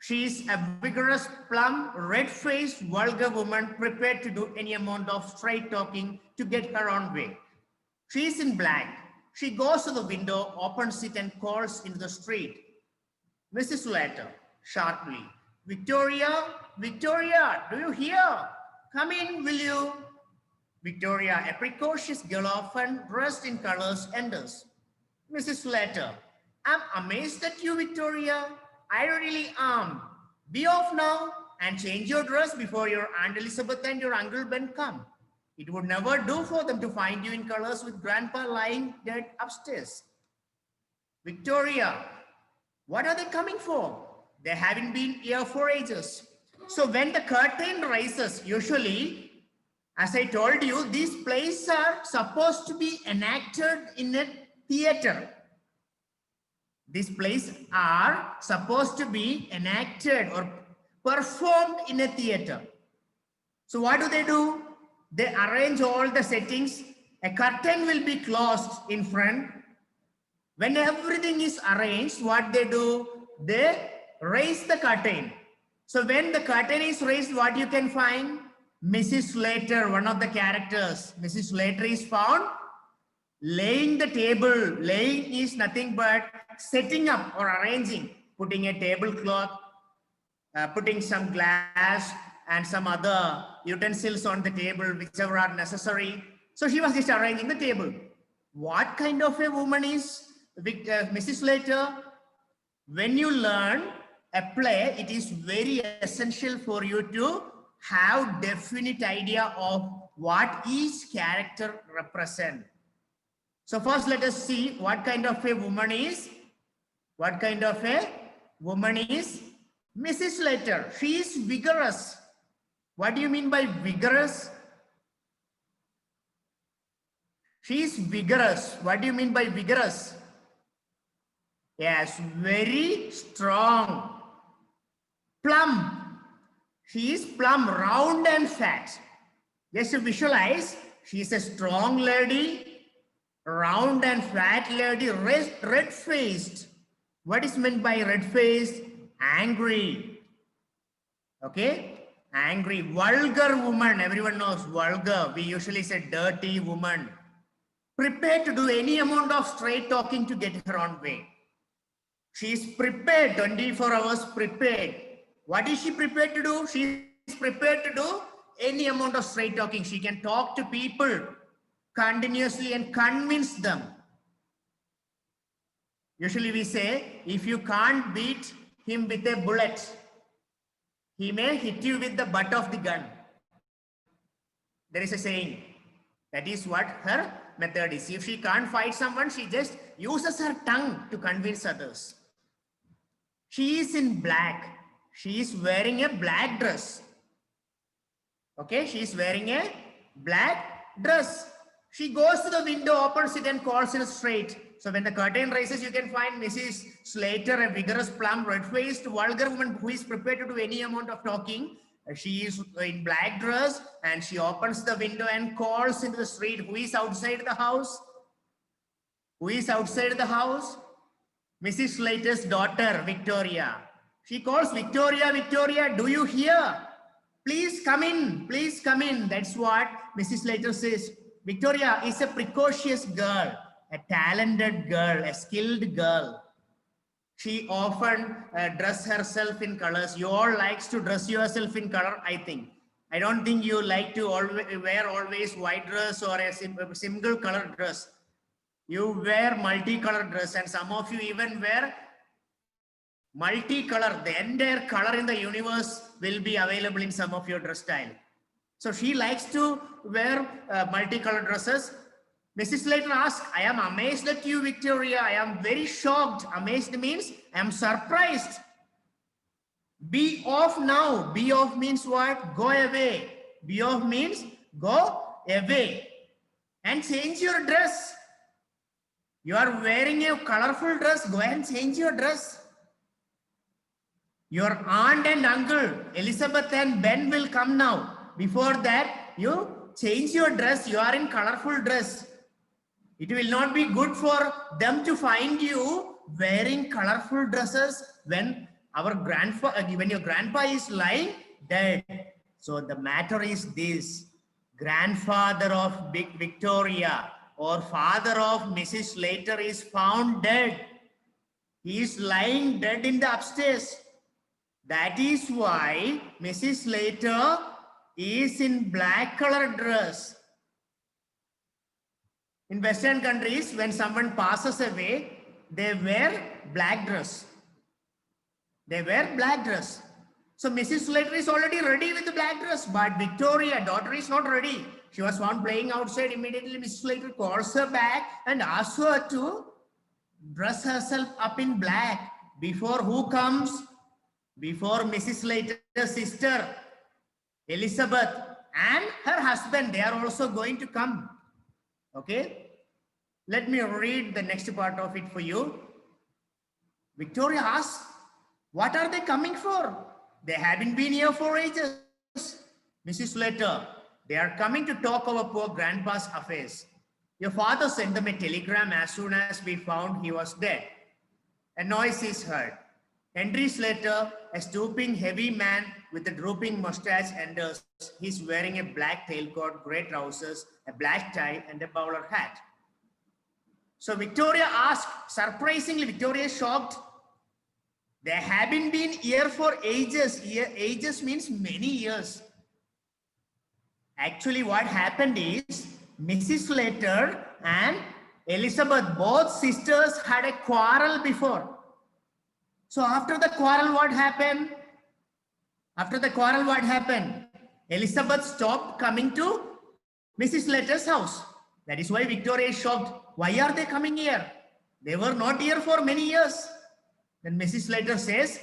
She is a vigorous, plump, red-faced, vulgar woman prepared to do any amount of straight talking to get her own way. She is in black. She goes to the window, opens it, and calls into the street. Mrs. Slater, sharply, Victoria, Victoria, do you hear? Come in, will you? Victoria, a precocious girl often dressed in colors, enters. Mrs. Slater, I'm amazed at you, Victoria. I really am. Be off now and change your dress before your Aunt Elizabeth and your Uncle Ben come. It would never do for them to find you in colors with Grandpa lying dead upstairs. Victoria, what are they coming for? They haven't been here for ages. So when the curtain rises, usually, as I told you, these plays are supposed to be enacted in a theater. These plays are supposed to be enacted or performed in a theater. So what do? They arrange all the settings. A curtain will be closed in front. When everything is arranged, what they do? They raise the curtain. So when the curtain is raised, what you can find? Mrs. Slater, one of the characters. Mrs. Slater is found laying the table. Laying is nothing but setting up or arranging, putting a tablecloth, putting some glass and some other utensils on the table, whichever are necessary. So she was just arranging the table. What kind of a woman is Mrs. Slater? When you learn a play, it is very essential for you to have definite idea of what each character represents. So first let us see what kind of a woman is. What kind of a woman is Mrs. Slater? She is vigorous. What do you mean by vigorous? She is vigorous. What do you mean by vigorous? Yes, very strong. Plump. She is plump, round and fat. Just to visualize, she is a strong lady, round and fat lady, red-faced. What is meant by red-faced? Angry. Okay? Angry. Vulgar woman. Everyone knows vulgar. We usually say dirty woman. Prepared to do any amount of straight talking to get her own way. She is prepared, 24 hours prepared. What is she prepared to do? She is prepared to do any amount of straight talking. She can talk to people continuously and convince them. Usually we say, if you can't beat him with a bullet, he may hit you with the butt of the gun. There is a saying. That is what her method is. If she can't fight someone, she just uses her tongue to convince others. She is in black. She is wearing a black dress. Okay, she is wearing a black dress. She goes to the window, opens it and calls it straight. So when the curtain rises, you can find Mrs. Slater, a vigorous, plump, red-faced, vulgar woman who is prepared to do any amount of talking. She is in black dress and she opens the window and calls into the street. Who is outside the house? Who is outside the house? Mrs. Slater's daughter, Victoria. She calls, Victoria, Victoria, do you hear? Please come in, please come in. That's what Mrs. Slater says. Victoria is a precocious girl, a talented girl, a skilled girl. She often dresses herself in colors. You all likes to dress yourself in color, I think. I don't think you like to wear always white dress or a single color dress. You wear multicolored dress, and some of you even wear multicolor. The entire color in the universe will be available in some of your dress style. So she likes to wear multicolored dresses. Mrs. Slater asks, I am amazed at you, Victoria. I am very shocked. Amazed means I am surprised. Be off now. Be off means what? Go away. Be off means go away and change your dress. You are wearing a colorful dress. Go and change your dress. Your aunt and uncle, Elizabeth and Ben, will come now. Before that, you change your dress. You are in colorful dress. It will not be good for them to find you wearing colorful dresses when when your grandpa is lying dead. So the matter is this: grandfather of Big Victoria or father of Mrs. Slater is found dead. He is lying dead in the upstairs. That is why Mrs. Slater is in black colored dress. In Western countries, when someone passes away, they wear black dress. They wear black dress. So Mrs. Slater is already ready with the black dress, but Victoria, daughter, is not ready. She was found playing outside. Immediately, Mrs. Slater calls her back and asks her to dress herself up in black. Before who comes? Before Mrs. Slater's sister, Elizabeth, and her husband. They are also going to come. Okay, let me read the next part of it for you. Victoria asks, what are they coming for? They haven't been here for ages. Mrs. Slater, they are coming to talk our poor grandpa's affairs. Your father sent them a telegram as soon as we found he was dead. A noise is heard. Entries later, a stooping heavy man with a drooping mustache enters. He's wearing a black tailcoat, grey trousers, a black tie, and a bowler hat. So Victoria asked, surprisingly, Victoria is shocked. They haven't been here for ages. Ages means many years. Actually, what happened is Mrs. Slater and Elizabeth, both sisters, had a quarrel before. So after the quarrel, what happened? After the quarrel, what happened? Elizabeth stopped coming to Mrs. Slater's house. That is why Victoria is shocked. Why are they coming here? They were not here for many years. Then Mrs. Slater says,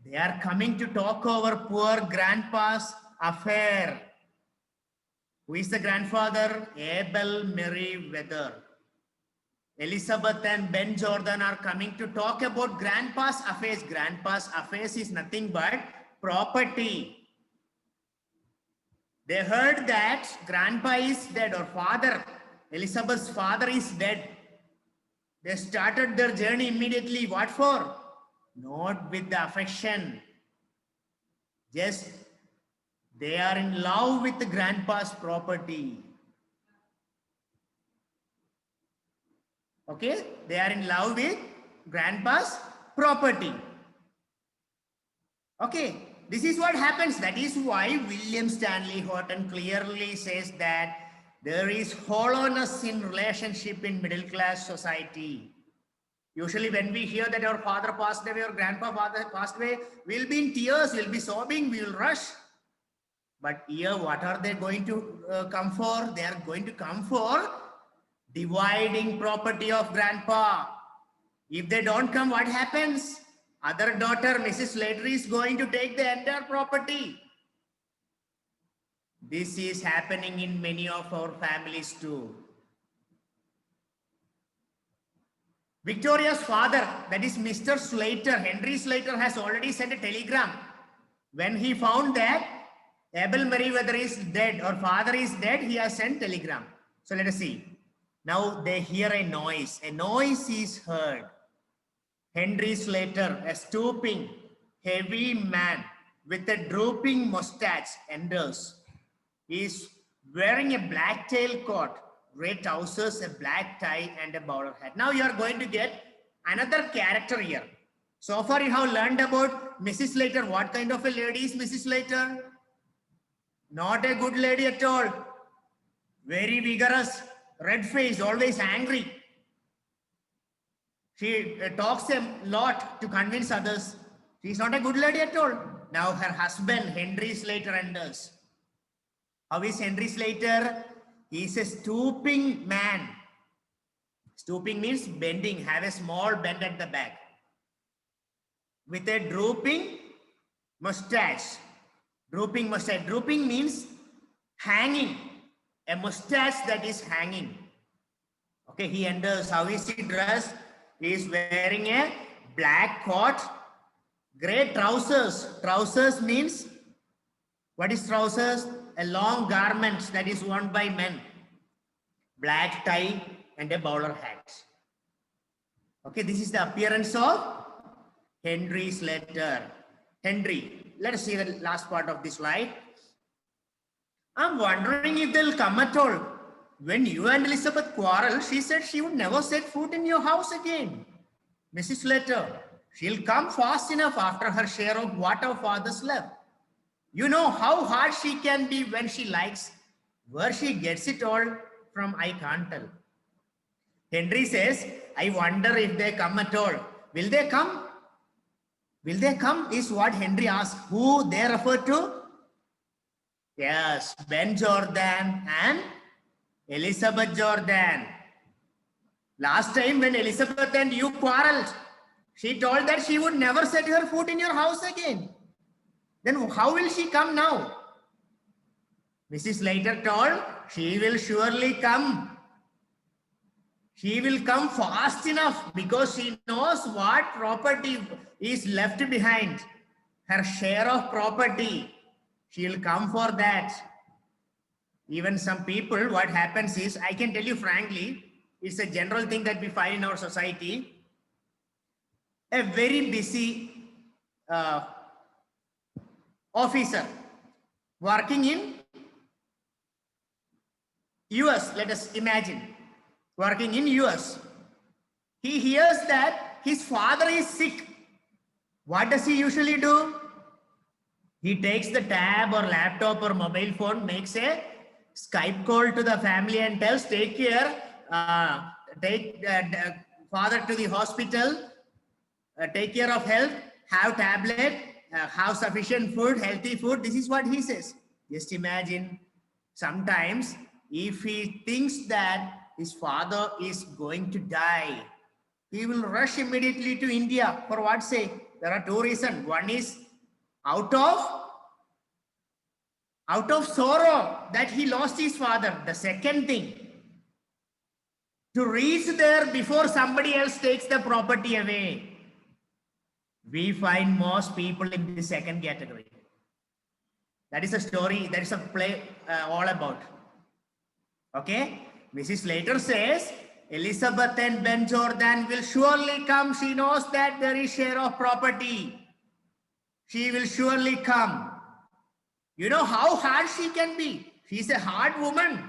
they are coming to talk over poor grandpa's affair. Who is the grandfather? Abel Merriweather. Elizabeth and Ben Jordan are coming to talk about grandpa's affairs. Grandpa's affairs is nothing but property. They heard that grandpa is dead, or father, Elizabeth's father is dead. They started their journey immediately. What for? Not with the affection. Just they are in love with the grandpa's property. Okay, they are in love with grandpa's property. Okay, this is what happens. That is why William Stanley Horton clearly says that there is hollowness in relationship in middle class society. Usually when we hear that our father passed away or grandpa father passed away, we'll be in tears, we'll be sobbing, we'll rush. But here, what are they going to come for? They are going to come for dividing property of grandpa. If they don't come, what happens? Other daughter, Mrs. Slater, is going to take the entire property. This is happening in many of our families too. Victoria's father, that is Mr. Slater, Henry Slater, has already sent a telegram. When he found that Abel Meriwether is dead or father is dead, he has sent telegram. So let us see. Now they hear a noise. A noise is heard. Henry Slater, a stooping, heavy man with a drooping mustache, enters. He is wearing a black tailcoat, gray trousers, a black tie, and a bowler hat. Now you are going to get another character here. So far you have learned about Mrs. Slater. What kind of a lady is Mrs. Slater? Not a good lady at all. Very vigorous, red face, always angry. She talks a lot to convince others. She is not a good lady at all. Now her husband, Henry Slater, enters. How is Henry Slater? He is a stooping man. Stooping means bending, have a small bend at the back. With a drooping mustache. Drooping mustache. Drooping means hanging. A mustache that is hanging. Okay, he enters. How is he dressed? He is wearing a black coat, gray trousers. Trousers means, what is trousers? A long garment that is worn by men. Black tie and a bowler hat. Okay, this is the appearance of Henry Slater. Henry. Let us see the last part of this slide. I'm wondering if they'll come at all. When you and Elizabeth quarreled, she said she would never set foot in your house again. Mrs. Slater, she'll come fast enough after her share of what our fathers left. You know how hard she can be when she likes. Where she gets it all from, I can't tell. Henry says, I wonder if they come at all. Will they come? Will they come is what Henry asks. Who they refer to? Yes, Ben Jordan and Elizabeth Jordan. Last time when Elizabeth and you quarreled, she told that she would never set her foot in your house again. Then how will she come now? Mrs. Slater told, she will surely come. She will come fast enough because she knows what property is left behind. Her share of property. She will come for that. Even some people, what happens is, I can tell you frankly, it's a general thing that we find in our society. A very busy officer working in US, let us imagine, working in US. He hears that his father is sick. What does he usually do? He takes the tab or laptop or mobile phone, makes a Skype call to the family and tells, take care, take father to the hospital, take care of health, have tablet, have sufficient food, healthy food. This is what he says. Just imagine, sometimes if he thinks that his father is going to die, he will rush immediately to India. For what sake? There are two reasons. One is out of sorrow that he lost his father. The second thing, to reach there before somebody else takes the property away. We find most people in the second category. That is a story, that is a play all about. Okay? Mrs. Slater says, Elizabeth and Ben Jordan will surely come. She knows that there is share of property. She will surely come. You know how hard she can be. She's a hard woman.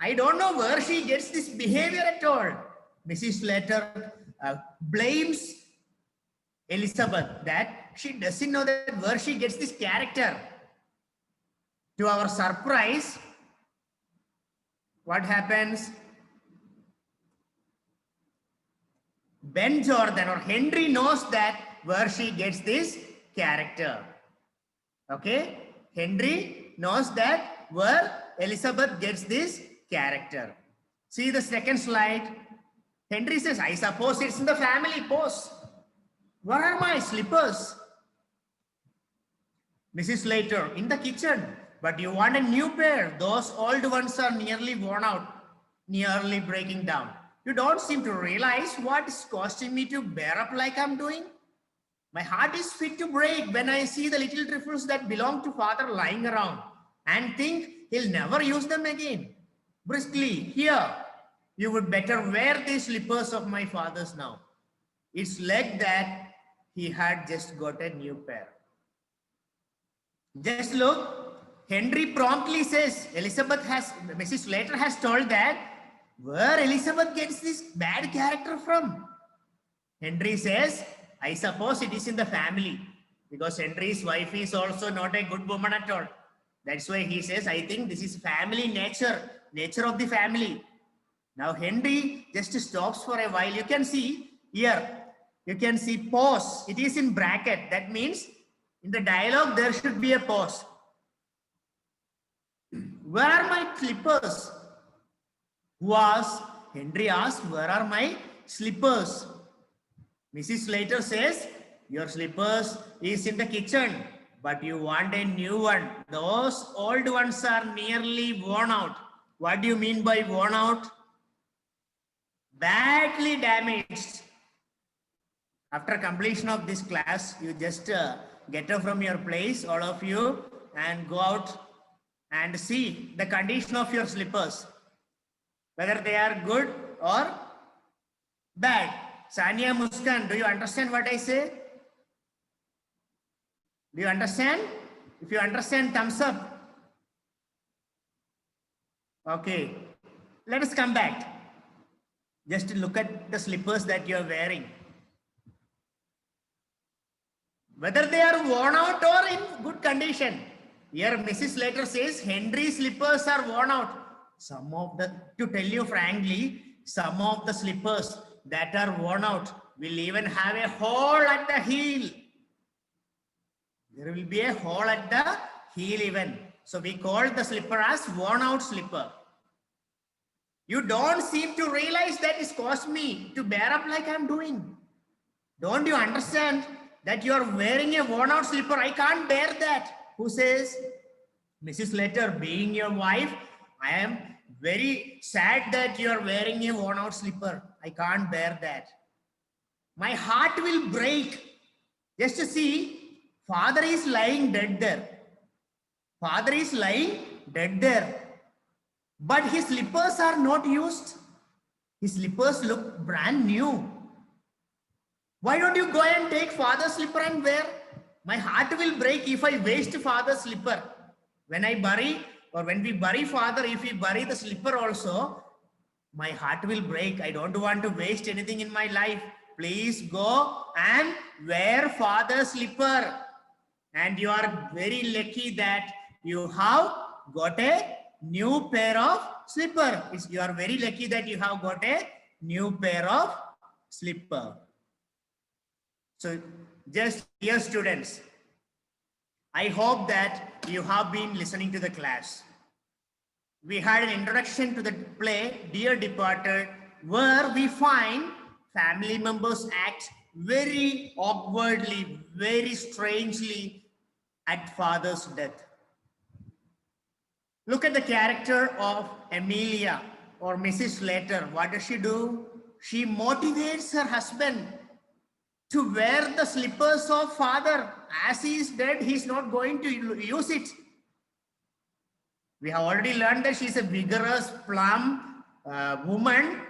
I don't know where she gets this behavior at all. Mrs. Slater blames Elizabeth that she doesn't know that where she gets this character. To our surprise, what happens? Ben Jordan or Henry knows that where she gets this character. Okay? Henry knows that where Elizabeth gets this character. See the second slide. Henry says, I suppose it's in the family pose. Where are my slippers? Mrs. Slater, in the kitchen. But you want a new pair. Those old ones are nearly worn out, nearly breaking down. You don't seem to realize what is costing me to bear up like I'm doing. My heart is fit to break when I see the little trifles that belong to father lying around and think he'll never use them again. Briskly, here, you would better wear these slippers of my father's now. It's like that he had just got a new pair. Just look. Henry promptly says, Mrs. Slater has told that where Elizabeth gets this bad character from. Henry says, I suppose it is in the family, because Henry's wife is also not a good woman at all. That's why he says, I think this is family nature of the family. Now Henry just stops for a while. You can see here, you can see pause. It is in bracket. That means in the dialogue, there should be a pause. Where are my slippers? Henry asked, where are my slippers? Mrs. Slater says, your slippers is in the kitchen, but you want a new one. Those old ones are nearly worn out. What do you mean by worn out? Badly damaged. After completion of this class, you just get up from your place, all of you, and go out and see the condition of your slippers, whether they are good or bad. Sania Muskan, do you understand what I say? Do you understand? If you understand, thumbs up. Okay, let us come back. Just look at the slippers that you are wearing. Whether they are worn out or in good condition. Here Mrs. Slater says Henry's slippers are worn out. To tell you frankly, some of the slippers that are worn out will even have a hole at the heel. There will be a hole at the heel even. So we call the slipper as worn out slipper. You don't seem to realize that it's cost me to bear up like I'm doing. Don't you understand that you are wearing a worn out slipper? I can't bear that. Who says? Mrs. Slater, being your wife, I am very sad that you are wearing a worn out slipper. I can't bear that. My heart will break. Just to see, father is lying dead there. Father is lying dead there. But his slippers are not used. His slippers look brand new. Why don't you go and take father's slipper and wear? My heart will break if I waste father's slipper. When I bury, or when we bury father, if we bury the slipper also, my heart will break. I don't want to waste anything in my life. Please go and wear father's slipper. And you are very lucky that you have got a new pair of slipper. You are very lucky that you have got a new pair of slipper. So just dear students, I hope that you have been listening to the class. We had an introduction to the play Dear Departed, where we find family members act very awkwardly, very strangely at father's death. Look at the character of Amelia or Mrs. Slater. What does she do? She motivates her husband to wear the slippers of father. As he is dead, he is not going to use it. We have already learned that she is a vigorous, plump woman,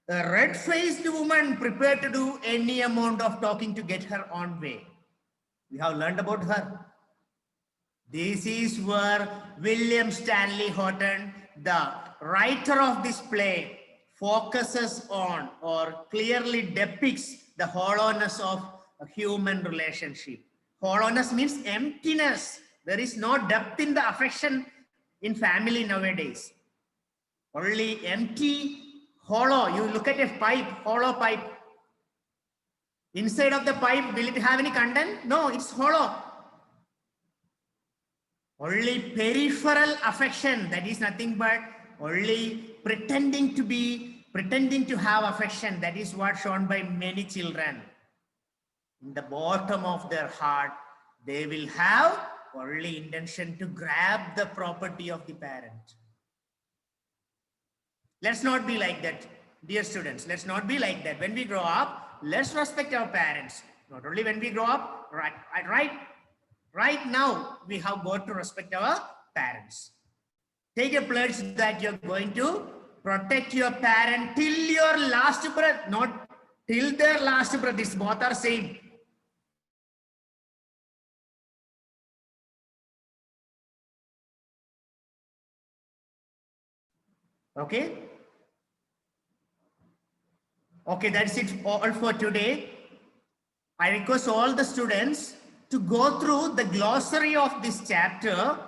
a red-faced woman prepared to do any amount of talking to get her own way. We have learned about her. This is where William Stanley Houghton, the writer of this play, focuses on or clearly depicts the hollowness of a human relationship. Hollowness means emptiness. There is no depth in the affection in family nowadays. Only empty, hollow. You look at a pipe, hollow pipe. Inside of the pipe, will it have any content? No, it's hollow. Only peripheral affection, that is nothing but only pretending to have affection. That is what shown by many children. In the bottom of their heart, they will have only intention to grab the property of the parent. Let's not be like that, dear students. Let's not be like that. When we grow up, let's respect our parents. Not only when we grow up, right now, we have got to respect our parents. Take a pledge that you're going to protect your parent till your last breath, not till their last breath. This both are same. Okay? Okay, that's it all for today. I request all the students to go through the glossary of this chapter,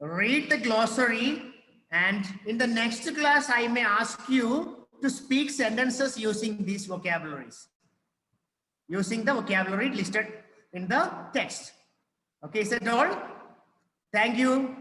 read the glossary, and in the next class, I may ask you to speak sentences using these vocabularies, using the vocabulary listed in the text. Okay, is that all? Thank you.